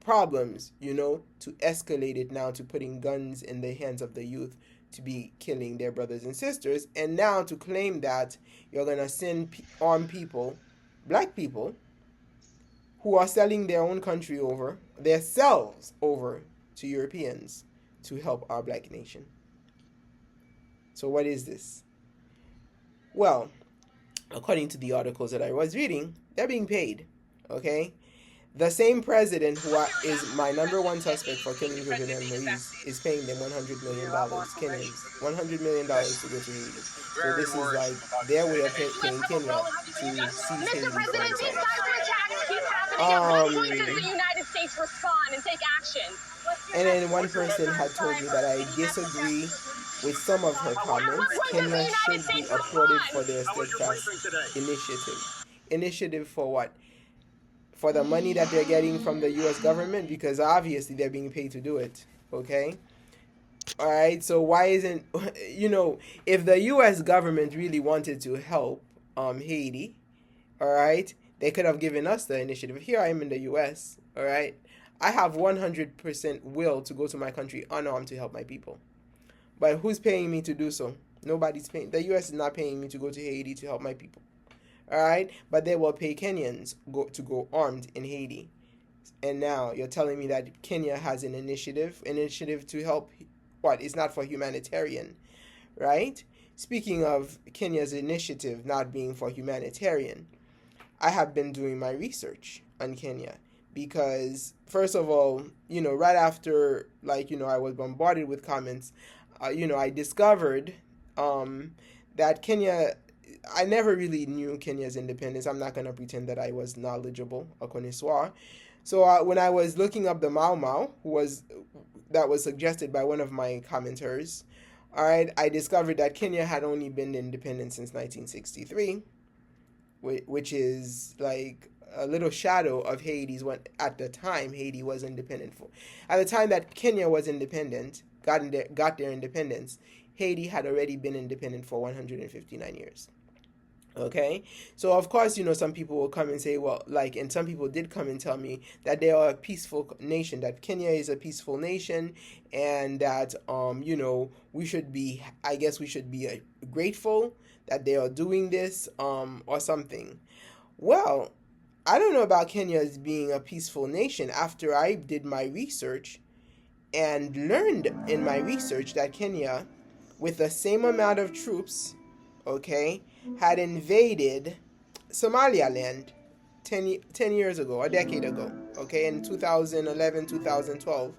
problems, to escalate it now to putting guns in the hands of the youth to be killing their brothers and sisters, and now to claim that you're going to send armed people, black people, who are selling their own country over, themselves over to Europeans to help our black nation. So what is this? Well, according to the articles that I was reading, they're being paid, okay? The same president who is my number one suspect for killing President Moise is paying them $100 million, Kenyans, $100 million to go to Haiti. So this is like their way of paying Kenya to seize Haiti for themselves. The United States respond and take action. And then one person had told me that I disagree with some of her comments. Kenya should be applauded for their steadfast initiative. Initiative for what? For the money that they're getting from the U.S. government? Because obviously they're being paid to do it. Okay? All right, so why isn't, if the U.S. government really wanted to help Haiti, all right, they could have given us the initiative. Here I am in the U.S., all right? I have 100% will to go to my country unarmed to help my people. But who's paying me to do so? Nobody's paying. The U.S. is not paying me to go to Haiti to help my people. All right? But they will pay Kenyans to go armed in Haiti. And now you're telling me that Kenya has an initiative to help. What? It's not for humanitarian, right? Speaking of Kenya's initiative not being for humanitarian, I have been doing my research on Kenya because, first of all, right after, like, I was bombarded with comments, I discovered that Kenya, I never really knew Kenya's independence. I'm not going to pretend that I was knowledgeable, a connoisseur. So when I was looking up the Mau Mau, that was suggested by one of my commenters, all right, I discovered that Kenya had only been independent since 1963, which is like a little shadow of Haiti's when at the time Haiti was independent for. At the time that Kenya was independent, got their independence, Haiti had already been independent for 159 years. Okay, so of course, some people will come and say, well, like, and some people did come and tell me that they are a peaceful nation, that Kenya is a peaceful nation, and that, we should be, I guess, we should be grateful that they are doing this, or something. Well, I don't know about Kenya as being a peaceful nation after I did my research and learned in my research that Kenya, with the same amount of troops, okay, had invaded Somaliland 10 years ago, a decade ago, okay, in 2011, 2012.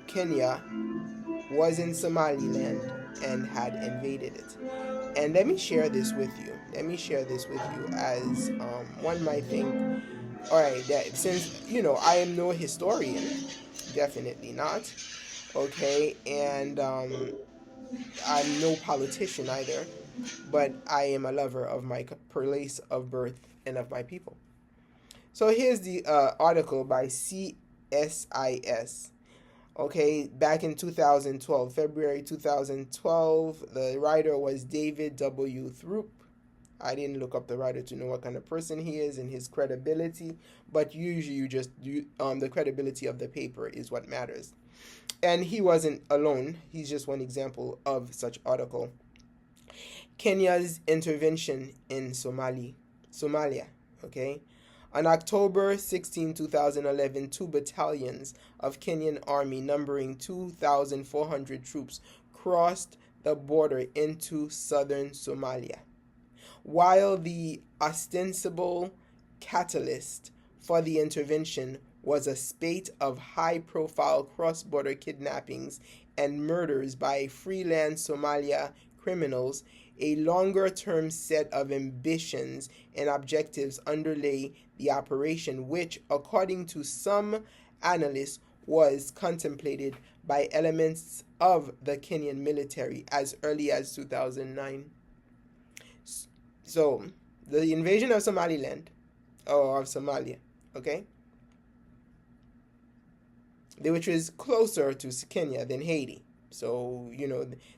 Kenya was in Somaliland and had invaded it. And let me share this with you. As one might think, all right, that since, I am no historian, definitely not, okay, and I'm no politician either, but I am a lover of my place of birth and of my people. So here's the article by CSIS. Okay, back in 2012, February 2012, the writer was David W. Throop. I didn't look up the writer to know what kind of person he is and his credibility, but usually the credibility of the paper is what matters. And he wasn't alone. He's just one example of such article. Kenya's intervention in Somalia, okay? On October 16, 2011, two battalions of Kenyan army numbering 2,400 troops crossed the border into southern Somalia. While the ostensible catalyst for the intervention was a spate of high-profile cross-border kidnappings and murders by freelance Somalia criminals, a longer-term set of ambitions and objectives underlay the operation, which, according to some analysts, was contemplated by elements of the Kenyan military as early as 2009. So, the invasion of Somaliland, or of Somalia, okay, which is closer to Kenya than Haiti. So,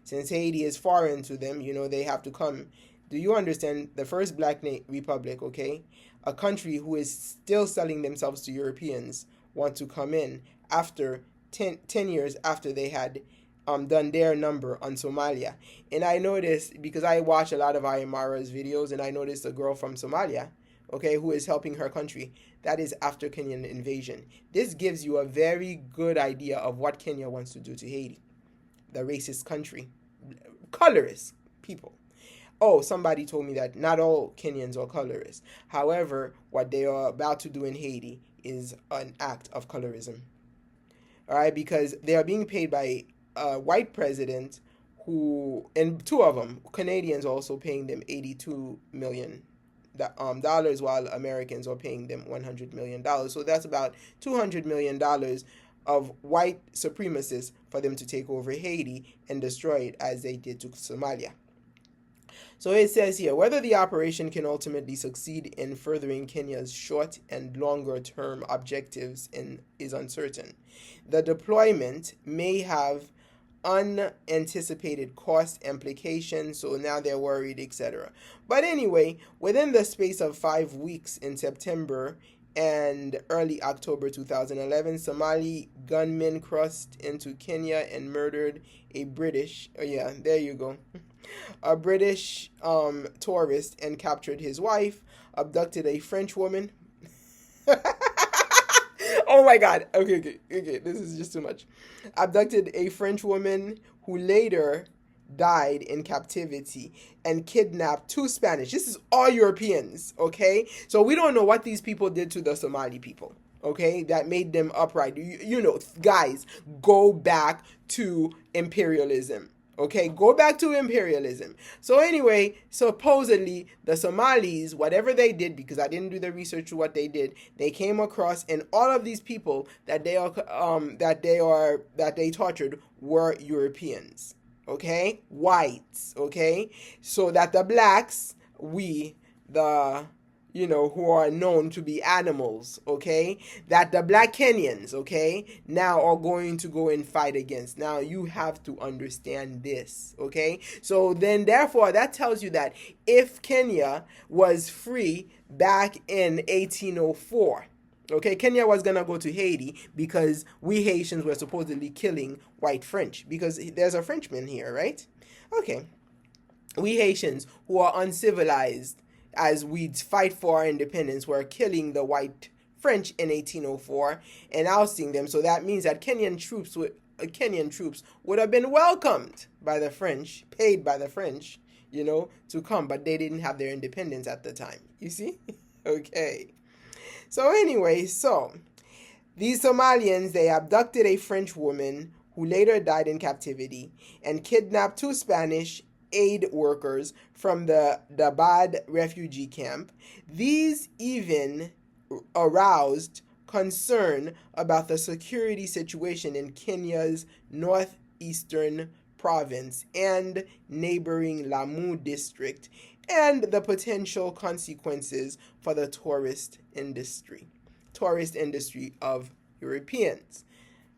since Haiti is foreign to them, they have to come. Do you understand? The first black republic, okay, a country who is still selling themselves to Europeans, want to come in after 10 years after they had done their number on Somalia. And I noticed, because I watch a lot of Ayamara's videos, and I noticed a girl from Somalia, okay, who is helping her country. That is after Kenyan invasion. This gives you a very good idea of what Kenya wants to do to Haiti, the racist country, colorist people. Oh, somebody told me that not all Kenyans are colorists. However, what they are about to do in Haiti is an act of colorism. All right, because they are being paid by a white president who, and two of them, Canadians, are also paying them $82 million dollars, while Americans are paying them $100 million. So that's about $200 million of white supremacists for them to take over Haiti and destroy it as they did to Somalia. So it says here, whether the operation can ultimately succeed in furthering Kenya's short and longer term objectives is uncertain. The deployment may have unanticipated cost implications, so now they're worried, etc. But anyway, within the space of 5 weeks in September and early October 2011, Somali gunmen crossed into Kenya and murdered a British, a British tourist, and captured his wife, abducted a French woman. Oh my God. Okay. This is just too much. Abducted a French woman who later died in captivity and kidnapped 2 Spanish. This is all Europeans, okay? So we don't know what these people did to the Somali people, okay, that made them upright. You know, guys, go back to imperialism. Okay, go back to imperialism. So anyway, supposedly the Somalis, whatever they did, because I didn't do the research to what they did, they came across, and all of these people that they tortured were Europeans. Okay, whites. Okay, so that the blacks, we, the who are known to be animals, okay, that the black Kenyans, okay, now are going to go and fight against. Now you have to understand this, okay? So then, therefore, that tells you that if Kenya was free back in 1804, okay, Kenya was gonna go to Haiti because we Haitians were supposedly killing white French, because there's a Frenchman here, right? Okay, we Haitians who are uncivilized, as we fight for our independence, were killing the white French in 1804 and ousting them. So that means that Kenyan troops would have been welcomed by the French, paid by the French, to come, but they didn't have their independence at the time. You see? Okay. So anyway, these Somalians, they abducted a French woman who later died in captivity and kidnapped 2 Spanish aid workers from the Dabad refugee camp. These even aroused concern about the security situation in Kenya's northeastern province and neighboring Lamu district, and the potential consequences for the tourist industry of Europeans.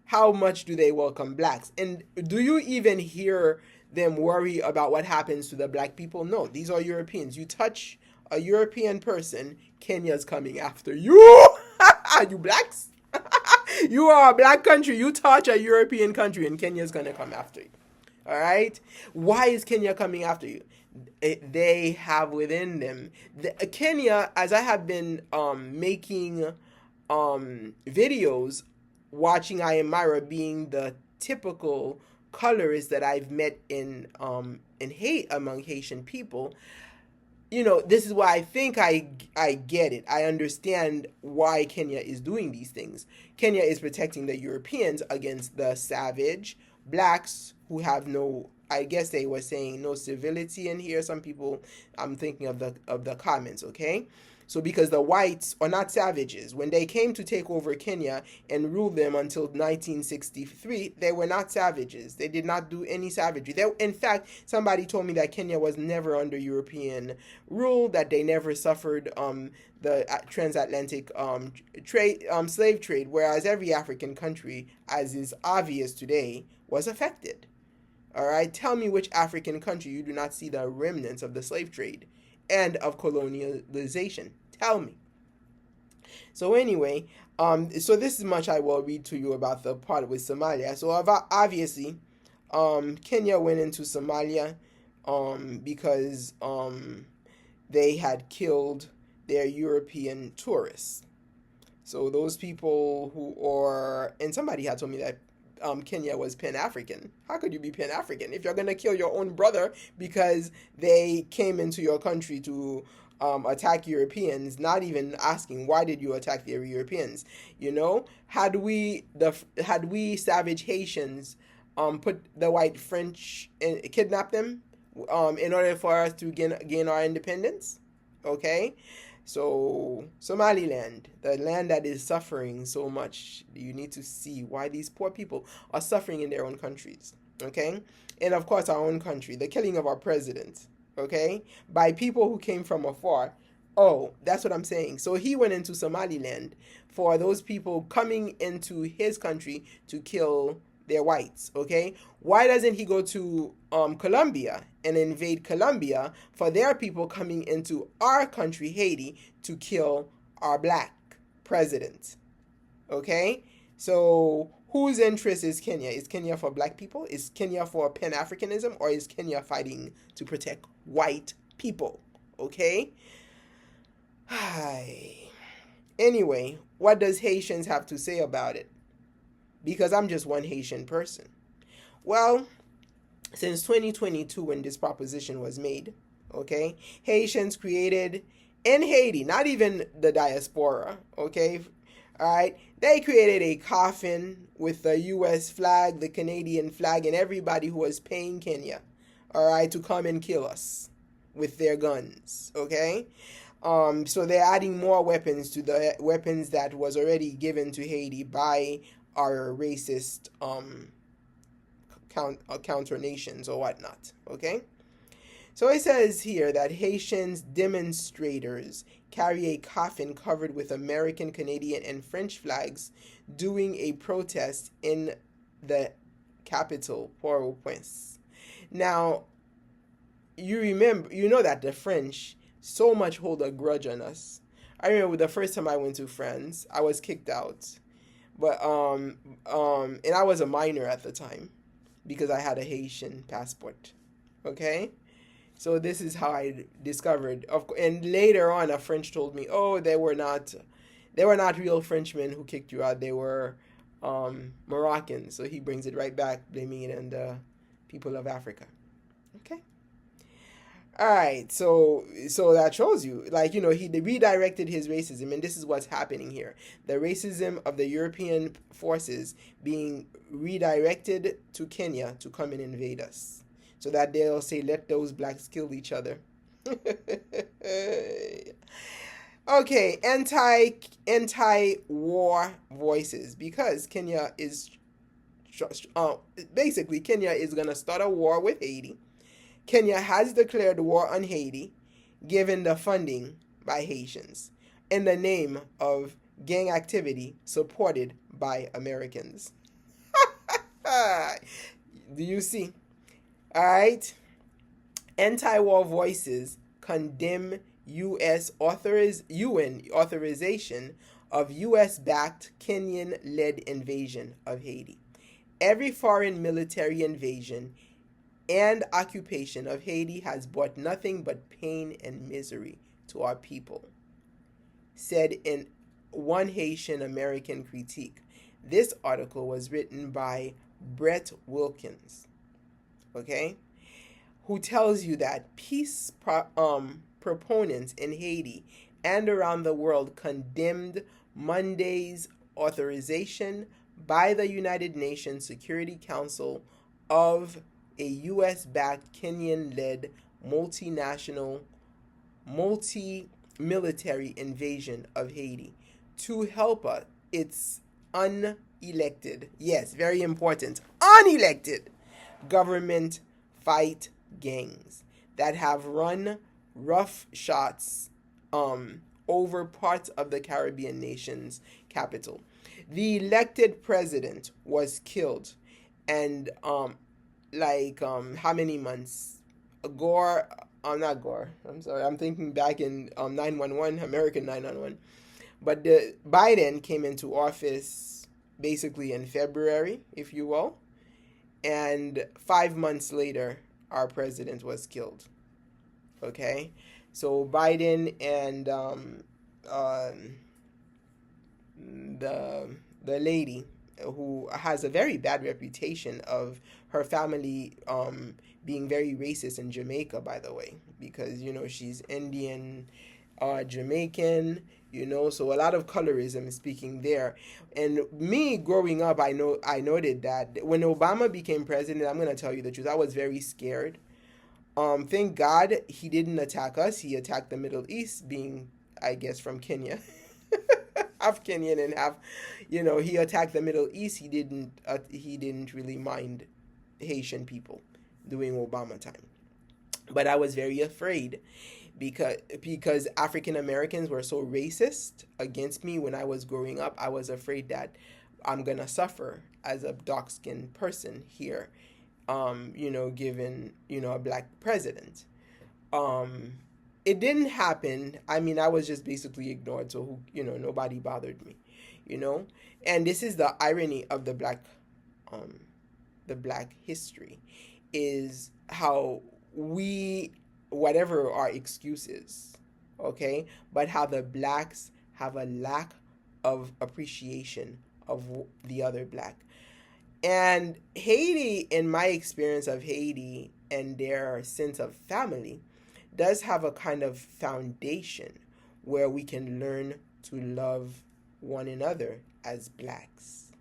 How much do they welcome blacks? And do you even hear them worry about what happens to the black people? No, these are Europeans. You touch a European person, Kenya's coming after you. You blacks? You are a black country. You touch a European country and Kenya's going to come after you. All right? Why is Kenya coming after you? They have within them. Kenya, as I have been making videos, watching I Am Myra being the typical colorist that I've met in Haiti, among Haitian people, this is why I think I get it. I understand why Kenya is doing these things. Kenya is protecting the Europeans against the savage blacks who have no, I guess they were saying, no civility in here. Some people, I'm thinking of the comments, okay? So because the whites are not savages, when they came to take over Kenya and rule them until 1963, they were not savages. They did not do any savagery. In fact, somebody told me that Kenya was never under European rule, that they never suffered the transatlantic slave trade, whereas every African country, as is obvious today, was affected. All right, tell me which African country you do not see the remnants of the slave trade and of colonialization. Tell me. So anyway, so this is much I will read to you about the part with Somalia. So obviously, Kenya went into Somalia because they had killed their European tourists. So those people who are, and somebody had told me that Kenya was Pan-African. How could you be Pan-African if you're going to kill your own brother because they came into your country to attack Europeans, not even asking why did you attack the Europeans? Had we savage Haitians put the white French and kidnap them in order for us to gain our independence? Okay. So, Somaliland, the land that is suffering so much, you need to see why these poor people are suffering in their own countries, okay? And of course, our own country, the killing of our president, okay? By people who came from afar. Oh, that's what I'm saying. So he went into Somaliland for those people coming into his country to kill their whites, okay? Why doesn't he go to Colombia and invade Colombia for their people coming into our country, Haiti, to kill our black president? Okay? So whose interest is Kenya? Is Kenya for black people? Is Kenya for Pan-Africanism? Or is Kenya fighting to protect white people? Okay? Anyway, what does Haitians have to say about it? Because I'm just one Haitian person. Well, since 2022 when this proposition was made, okay, Haitians created in Haiti, not even the diaspora, okay, all right, they created a coffin with the US flag, the Canadian flag, and everybody who was paying Kenya, all right, to come and kill us with their guns, okay? So they're adding more weapons to the weapons that was already given to Haiti by our racist counter nations or whatnot. Okay? So it says here that Haitians demonstrators carry a coffin covered with American, Canadian, and French flags doing a protest in the capital, Port-au-Prince. Now, you know that the French so much hold a grudge on us. I remember the first time I went to France, I was kicked out. But and I was a minor at the time because I had a Haitian passport. Okay? So this is how I discovered. And later on, a French told me, "Oh, they were not real Frenchmen who kicked you out. They were Moroccans." So he brings it right back, blaming it on the people of Africa. Okay. All right, so that shows you, like, he redirected his racism, and this is what's happening here: the racism of the European forces being redirected to Kenya to come and invade us, so that they'll say, "Let those blacks kill each other." Okay, anti war voices, because Kenya is basically Kenya is gonna start a war with Haiti. Kenya has declared war on Haiti, given the funding by Haitians, in the name of gang activity supported by Americans. Do you see? All right. Anti-war voices condemn UN authorization of US-backed Kenyan-led invasion of Haiti. Every foreign military invasion and occupation of Haiti has brought nothing but pain and misery to our people, said in one Haitian American critique. This article was written by Brett Wilkins, okay, who tells you that peace proponents in Haiti and around the world condemned Monday's authorization by the United Nations Security Council of a US-backed Kenyan-led multi-military invasion of Haiti to help its unelected, yes, very important, unelected government fight gangs that have run rough shots over parts of the Caribbean nation's capital. The elected president was killed, and how many months? Gore, not Gore. I'm sorry. I'm thinking back in 911, American 911. But the Biden came into office basically in February, if you will, and 5 months later, our president was killed. Okay, so Biden and the lady who has a very bad reputation of her family being very racist in Jamaica, by the way, because she's Indian, Jamaican, so a lot of colorism speaking there. And me growing up, I noted that when Obama became president, I'm gonna tell you the truth, I was very scared. Thank God he didn't attack us. He attacked the Middle East, being, I guess, from Kenya. Half Kenyan and half, he attacked the Middle East. He didn't really mind Haitian people during Obama time. But I was very afraid because African Americans were so racist against me when I was growing up. I was afraid that I'm gonna suffer as a dark-skinned person here, given a black president. It didn't happen. I mean, I was just basically ignored, so nobody bothered me, And this is the irony of the black history, is how we, whatever our excuses, okay, but how the blacks have a lack of appreciation of the other black. And Haiti, in my experience of Haiti and their sense of family, does have a kind of foundation where we can learn to love one another as blacks,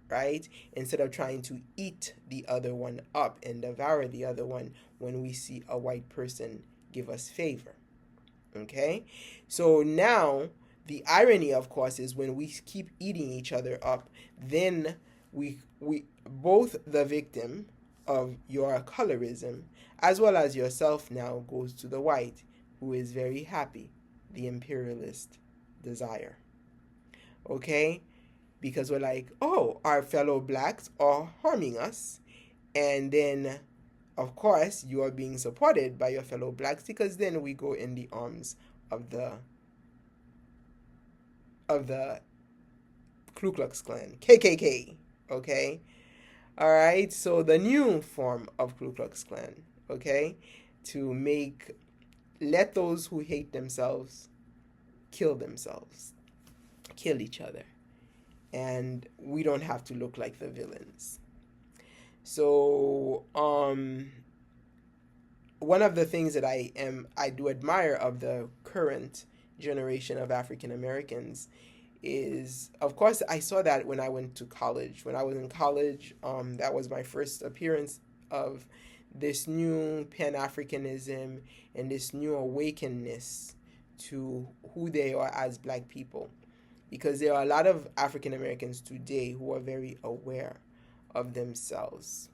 right? Instead of trying to eat the other one up and devour the other one when we see a white person give us favor. Okay? So now, the irony, of course, is when we keep eating each other up, then we both the victim of your colorism as well as yourself now goes to the white, who is very happy, the imperialist desire. Okay? Because we're like, oh, our fellow blacks are harming us. And then, of course, you are being supported by your fellow blacks, because then we go in the arms of the Ku Klux Klan, KKK. Okay? All right? So the new form of Ku Klux Klan, okay? To let those who hate themselves kill themselves, kill each other. And we don't have to look like the villains. So, one of the things that I do admire of the current generation of African Americans is, of course, I saw that when I went to college. When I was in college, that was my first appearance of this new Pan-Africanism and this new awakeness to who they are as black people. Because there are a lot of African Americans today who are very aware of themselves,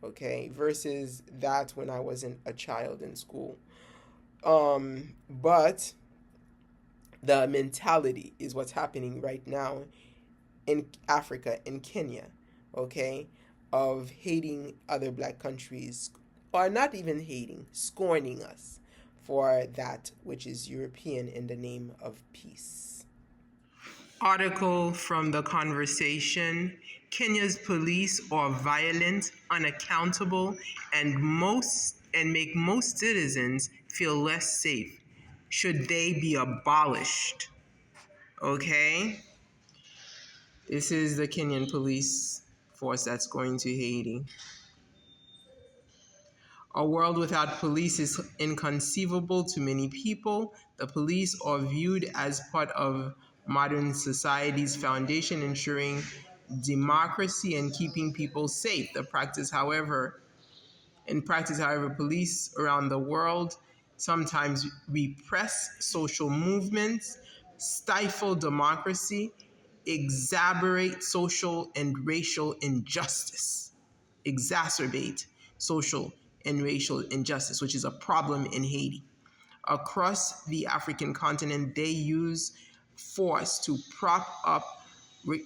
okay, versus that when I wasn't a child in school. But the mentality is what's happening right now in Africa, in Kenya, okay, of hating other black countries, or not even hating, scorning us for that which is European in the name of peace. Article from the conversation: Kenya's police are violent, unaccountable, and make most citizens feel less safe. Should they be abolished? Okay? This is the Kenyan police force that's going to Haiti. A world without police is inconceivable to many people. The police are viewed as part of modern society's foundation, ensuring democracy and keeping people safe. In practice, however, police around the world sometimes repress social movements, stifle democracy, exacerbate social and racial injustice, exacerbate social and racial injustice, which is a problem in Haiti. Across the African continent, they use force to prop up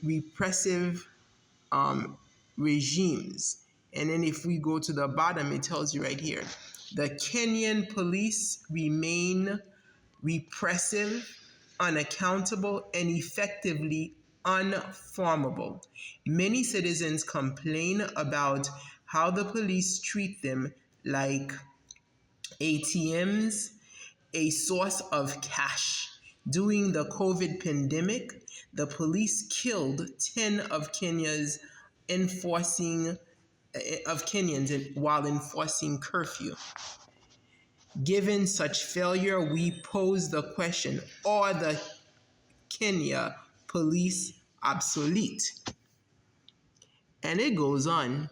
repressive regimes. And then if we go to the bottom, it tells you right here, the Kenyan police remain repressive, unaccountable, and effectively unformable. Many citizens complain about how the police treat them like ATMs, a source of cash. During the COVID pandemic, the police killed 10 of Kenya's enforcing of Kenyans while enforcing curfew. Given such failure, we pose the question, are the Kenya police obsolete? And it goes on.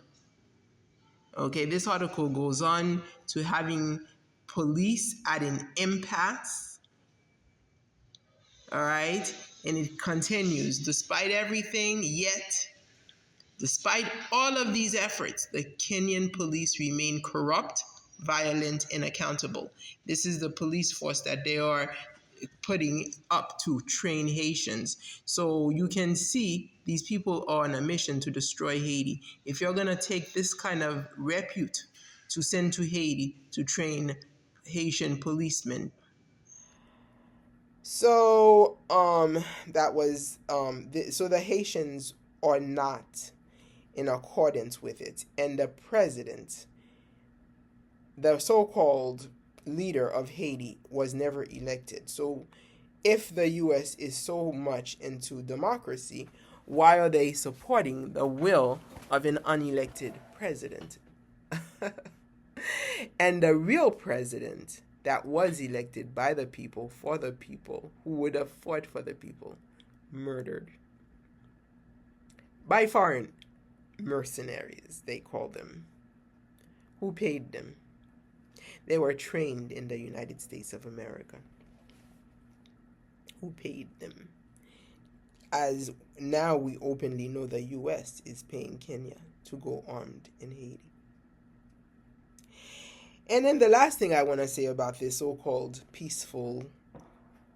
Okay, this article goes on to having police at an impasse. All right, and it continues. Despite everything, yet, despite all of these efforts, the Kenyan police remain corrupt, violent, and accountable. This is the police force that they are putting up to train Haitians. So you can see these people are on a mission to destroy Haiti. If you're going to take this kind of repute to send to Haiti to train Haitian policemen. So that was so the Haitians are not in accordance with it, and the president, the so-called leader of Haiti, was never elected. So if the US is so much into democracy, why are they supporting the will of an unelected president. And the real president that was elected by the people, for the people, who would have fought for the people, murdered by foreign mercenaries, they call them. Who paid them? They were trained in the United States of America. Who paid them? As now we openly know, the US is paying Kenya to go armed in Haiti. And then the last thing I want to say about this so-called peaceful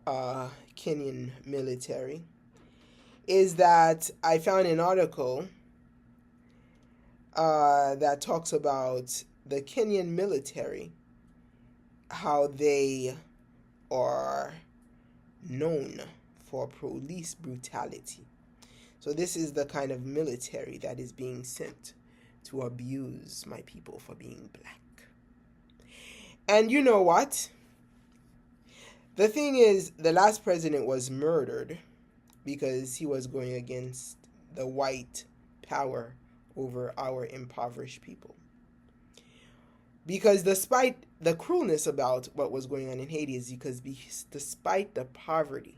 Kenyan military is that I found an article that talks about the Kenyan military, how they are known for police brutality. So this is the kind of military that is being sent to abuse my people for being black. And you know what? The thing is, the last president was murdered because he was going against the white power over our impoverished people. Because despite the cruelness about what was going on in Haiti is because despite the poverty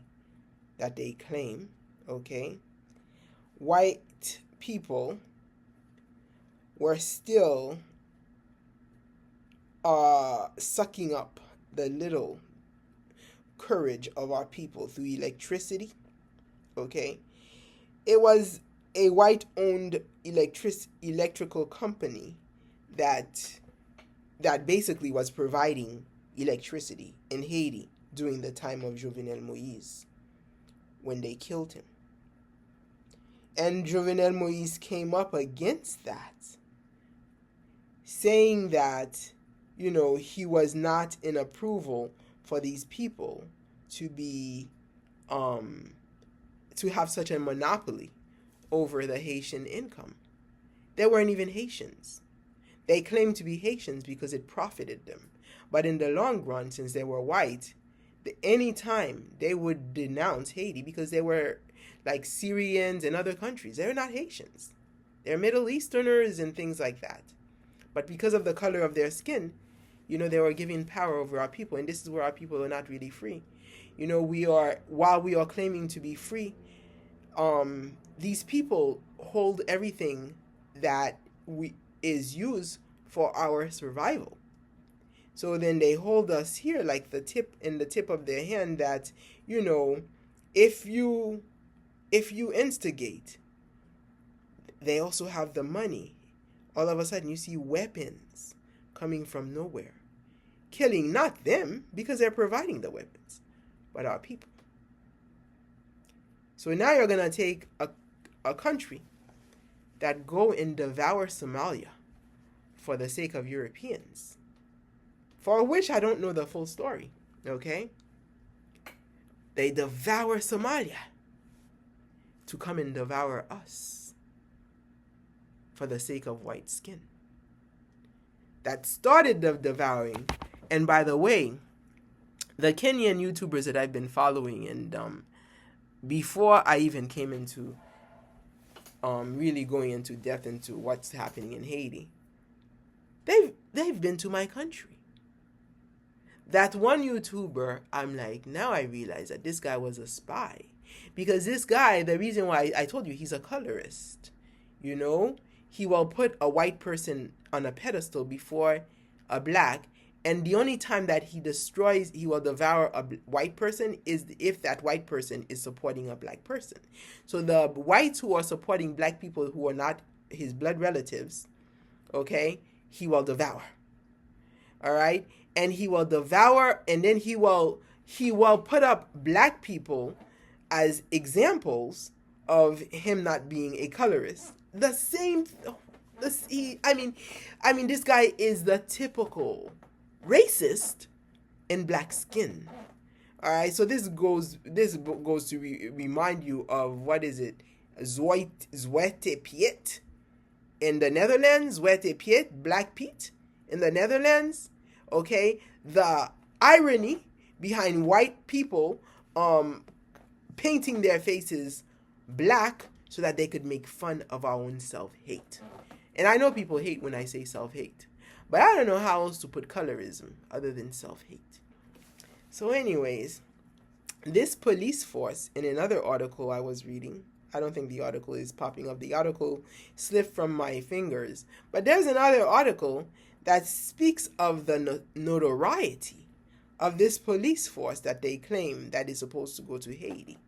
that they claim, okay, white people were still sucking up the little courage of our people through electricity, okay? It was a white-owned electrical company that basically was providing electricity in Haiti during the time of Jovenel Moïse when they killed him. And Jovenel Moïse came up against that, saying that, you know, he was not in approval for these people to be, to have such a monopoly over the Haitian income. They weren't even Haitians. They claimed to be Haitians because it profited them. But in the long run, since they were white, any time they would denounce Haiti because they were like Syrians and other countries. They're not Haitians. They're Middle Easterners and things like that. But because of the color of their skin, you know, they were giving power over our people. And this is where our people are not really free. You know, while we are claiming to be free, these people hold everything that is used for our survival. So then they hold us here like the tip of their hand that, you know, if you instigate, they also have the money. All of a sudden you see weapons coming from nowhere, killing not them because they're providing the weapons, but our people. So now you're going to take a country that go and devour Somalia for the sake of Europeans, for which I don't know the full story, okay? They devour Somalia to come and devour us for the sake of white skin. That started the devouring. And by the way, the Kenyan YouTubers that I've been following, and before I even came into really going into depth into what's happening in Haiti, they've been to my country. That one YouTuber, I'm like, now I realize that this guy was a spy. Because this guy, the reason why I told you he's a colorist, you know, he will put a white person on a pedestal before a black, and the only time that he will devour a white person is if that white person is supporting a black person. So the whites who are supporting black people who are not his blood relatives, okay, he will devour. All right? And he will devour, and then he will put up black people as examples of him not being a colorist. The same, this guy is the typical racist in black skin. All right, so this goes to remind you of, what is it, Zwarte Piet in the Netherlands, Zwarte Piet, Black Pete in the Netherlands. Okay, the irony behind white people painting their faces black so that they could make fun of our own self-hate. And I know people hate when I say self-hate, but I don't know how else to put colorism other than self-hate. So anyways, this police force, in another article I was reading, I don't think the article is popping up. The article slipped from my fingers. But there's another article that speaks of the notoriety of this police force that they claim that is supposed to go to Haiti.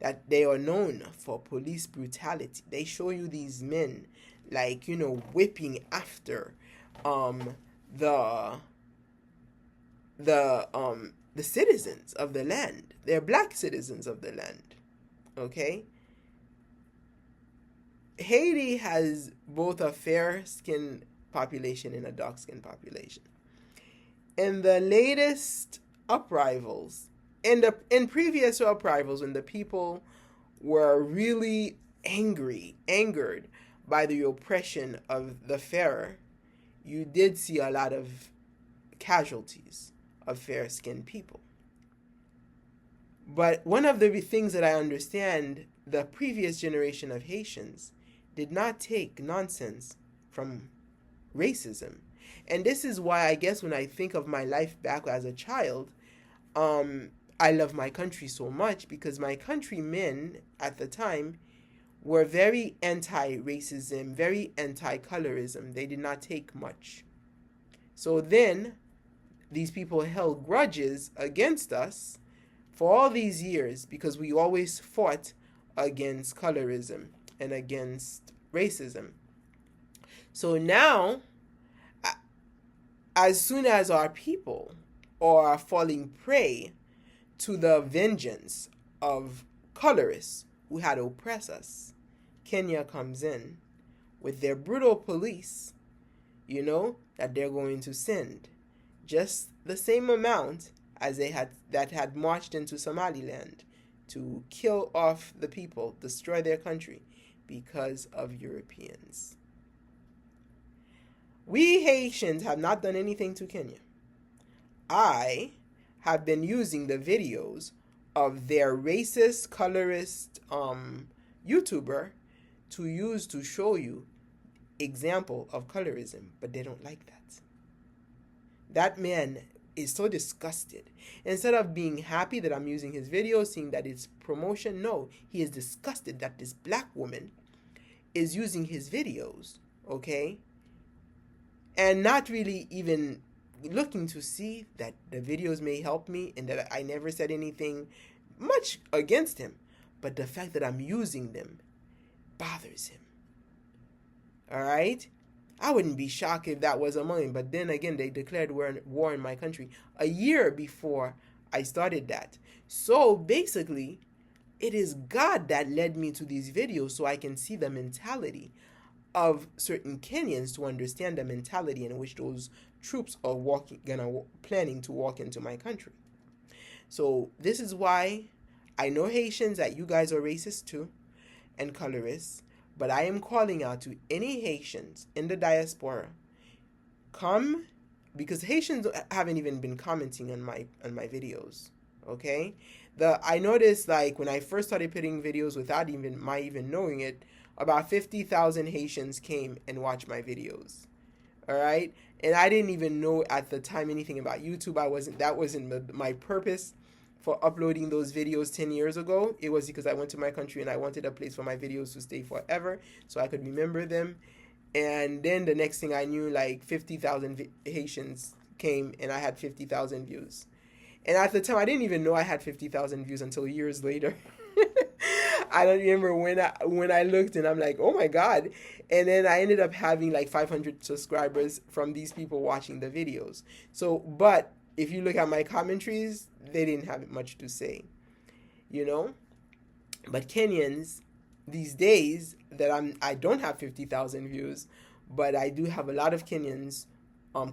That they are known for police brutality. They show you these men, like, whipping after the citizens of the land. They're black citizens of the land. Okay? Haiti has both a fair-skinned population and a dark-skinned population. In the latest uprisals, in previous uprisals, when the people were really angered by the oppression of the fairer, you did see a lot of casualties of fair-skinned people. But one of the things that I understand, the previous generation of Haitians did not take nonsense from racism. And this is why I guess when I think of my life back as a child, I love my country so much, because my countrymen at the time were very anti-racism, very anti-colorism. They did not take much. So then these people held grudges against us for all these years because we always fought against colorism and against racism. So now, as soon as our people are falling prey to the vengeance of colorists who had oppressed us, Kenya comes in with their brutal police, that they're going to send just the same amount as they had marched into Somaliland to kill off the people, destroy their country because of Europeans. We Haitians have not done anything to Kenya. I have been using the videos of their racist, colorist YouTuber to show you example of colorism, but they don't like that. That man is so disgusted. Instead of being happy that I'm using his videos, seeing that it's promotion, no, he is disgusted that this black woman is using his videos, okay? And not really even looking to see that the videos may help me and that I never said anything much against him. But the fact that I'm using them bothers him. All right? I wouldn't be shocked if that was among them. But then again, they declared war in my country a year before I started that. So basically, it is God that led me to these videos so I can see the mentality of certain Kenyans, to understand the mentality in which those troops are planning to walk into my country. So this is why I know Haitians that you guys are racist too and colorists, but I am calling out to any Haitians in the diaspora, come, because Haitians haven't even been commenting on my videos, okay? I noticed, like, when I first started putting videos without my even knowing it, about 50,000 Haitians came and watched my videos. All right? And I didn't even know at the time anything about YouTube. That wasn't my purpose for uploading those videos 10 years ago. It was because I went to my country and I wanted a place for my videos to stay forever so I could remember them. And then the next thing I knew, like 50,000 Haitians came and I had 50,000 views. And at the time, I didn't even know I had 50,000 views until years later. I don't remember when I looked and I'm like, oh my God. And then I ended up having like 500 subscribers from these people watching the videos. So, but if you look at my commentaries, they didn't have much to say, But Kenyans these days, that I don't have 50,000 views, but I do have a lot of Kenyans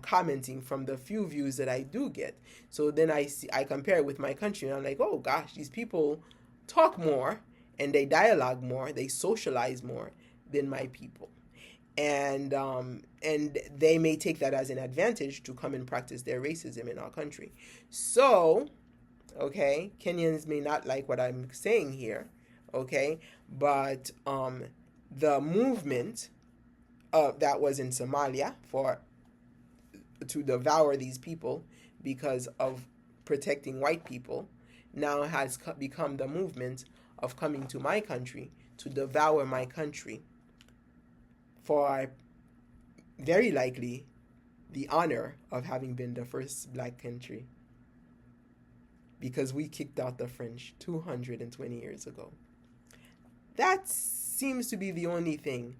commenting from the few views that I do get. So then I compare it with my country and I'm like, oh gosh, these people talk more and they dialogue more, they socialize more than my people. And they may take that as an advantage to come and practice their racism in our country. So, okay, Kenyans may not like what I'm saying here, Okay, but the movement that was in Somalia for to devour these people because of protecting white people now has become the movement of coming to my country to devour my country for very likely the honor of having been the first black country because we kicked out the French 220 years ago. That seems to be the only thing,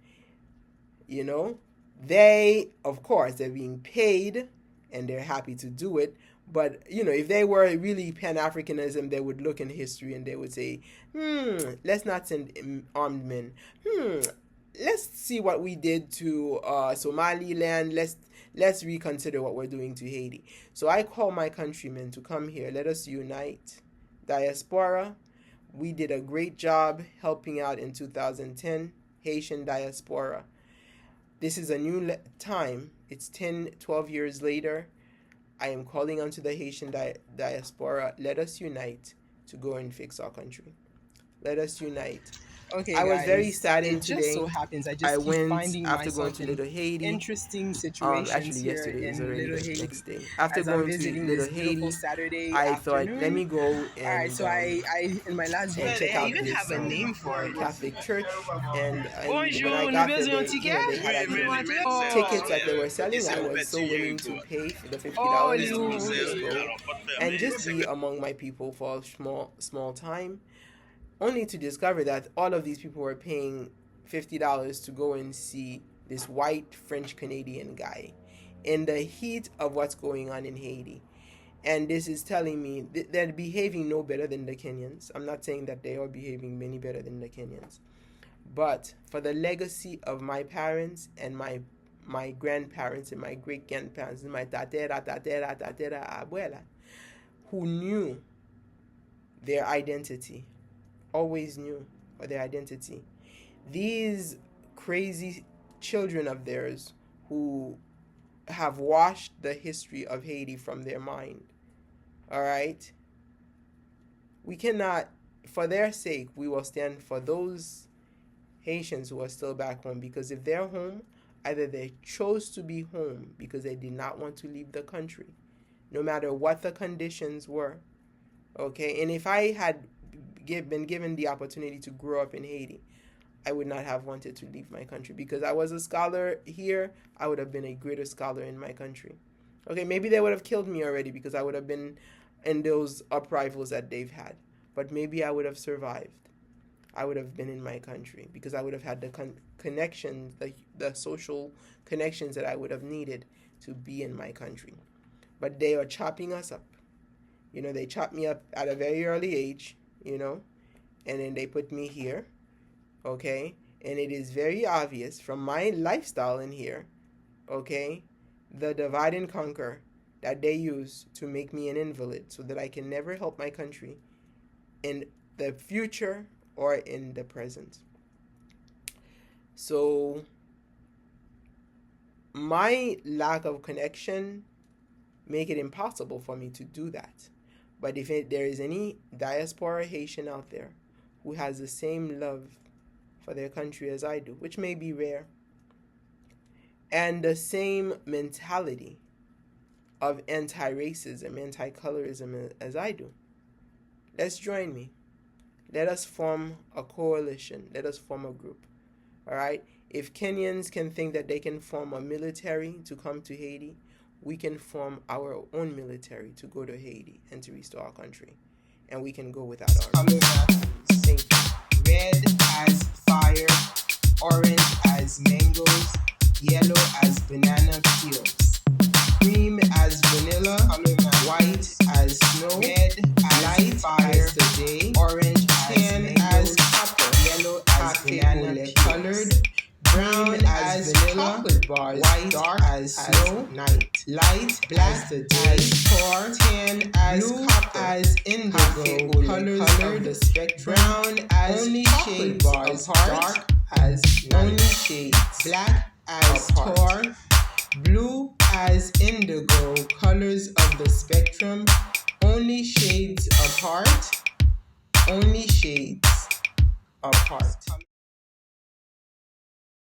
you know. They, of course, they're being paid and they're happy to do it. But, you know, if they were really Pan-Africanism, they would look in history and they would say, let's not send armed men. Let's see what we did to Somaliland. Let's reconsider what we're doing to Haiti. So I call my countrymen to come here. Let us unite. Diaspora, we did a great job helping out in 2010. Haitian diaspora. This is a new time. It's 10, 12 years later. I am calling onto the Haitian diaspora. Let us unite to go and fix our country. Let us unite. Okay, I was guys, very saddened it today. just so happens I I keep went finding after going myself to in Little Haiti. interesting situations Actually, here yesterday is in already Little the Haiti. next day. After As I'm going to visiting Little this beautiful Haiti, Saturday I afternoon. thought, let me go All right, and so I in my last video, check I out even this have a name for it. Catholic church. And Bonjour, when I nous got there, besoin they, ticket? you know, they had actually tickets that they were selling. I was so willing to pay for the $50 to just go and just be among my people for a small time, only to discover that all of these people were paying $50 to go and see this white French Canadian guy in the heat of what's going on in Haiti. And this is telling me they're behaving no better than the Kenyans. I'm not saying that they are behaving any better than the Kenyans. But for the legacy of my parents and my grandparents and my great grandparents and my tatera abuela, who knew their identity, always knew for their identity. These crazy children of theirs who have washed the history of Haiti from their mind. All right? We cannot, for their sake, we will stand for those Haitians who are still back home, because if they're home, either they chose to be home because they did not want to leave the country, no matter what the conditions were. Okay? And if I had been given the opportunity to grow up in Haiti, I would not have wanted to leave my country, because I was a scholar here. I would have been a greater scholar in my country. Okay, maybe they would have killed me already because I would have been in those uprisals that they've had. But maybe I would have survived. I would have been in my country because I would have had the connections, the social connections that I would have needed to be in my country. But they are chopping us up. You know, they chopped me up at a very early age, you know, and then they put me here. Okay, and it is very obvious from my lifestyle in here, okay, the divide and conquer that they use to make me an invalid so that I can never help my country in the future or in the present. So my lack of connection make it impossible for me to do that. But if there is any diaspora Haitian out there who has the same love for their country as I do, which may be rare, and the same mentality of anti-racism, anti-colorism as I do, let's join me. Let us form a coalition. Let us form a group. All right? If Kenyans can think that they can form a military to come to Haiti, we can form our own military to go to Haiti and to restore our country. And we can go without arms. Thank you. Red as fire, orange as mangoes, yellow as banana peels, cream as vanilla, white as snow, red as light fire, as the day, orange tan as copper, yellow as banana colored, brown as vanilla, chocolate bars, white dark as snow, night, light black as the day, tar, tan as blue, copper as indigo, colors of the spectrum, brown as only shades bars, apart, dark as night, only shades, black as tar, blue as indigo, colors of the spectrum, only shades apart, only shades. apart.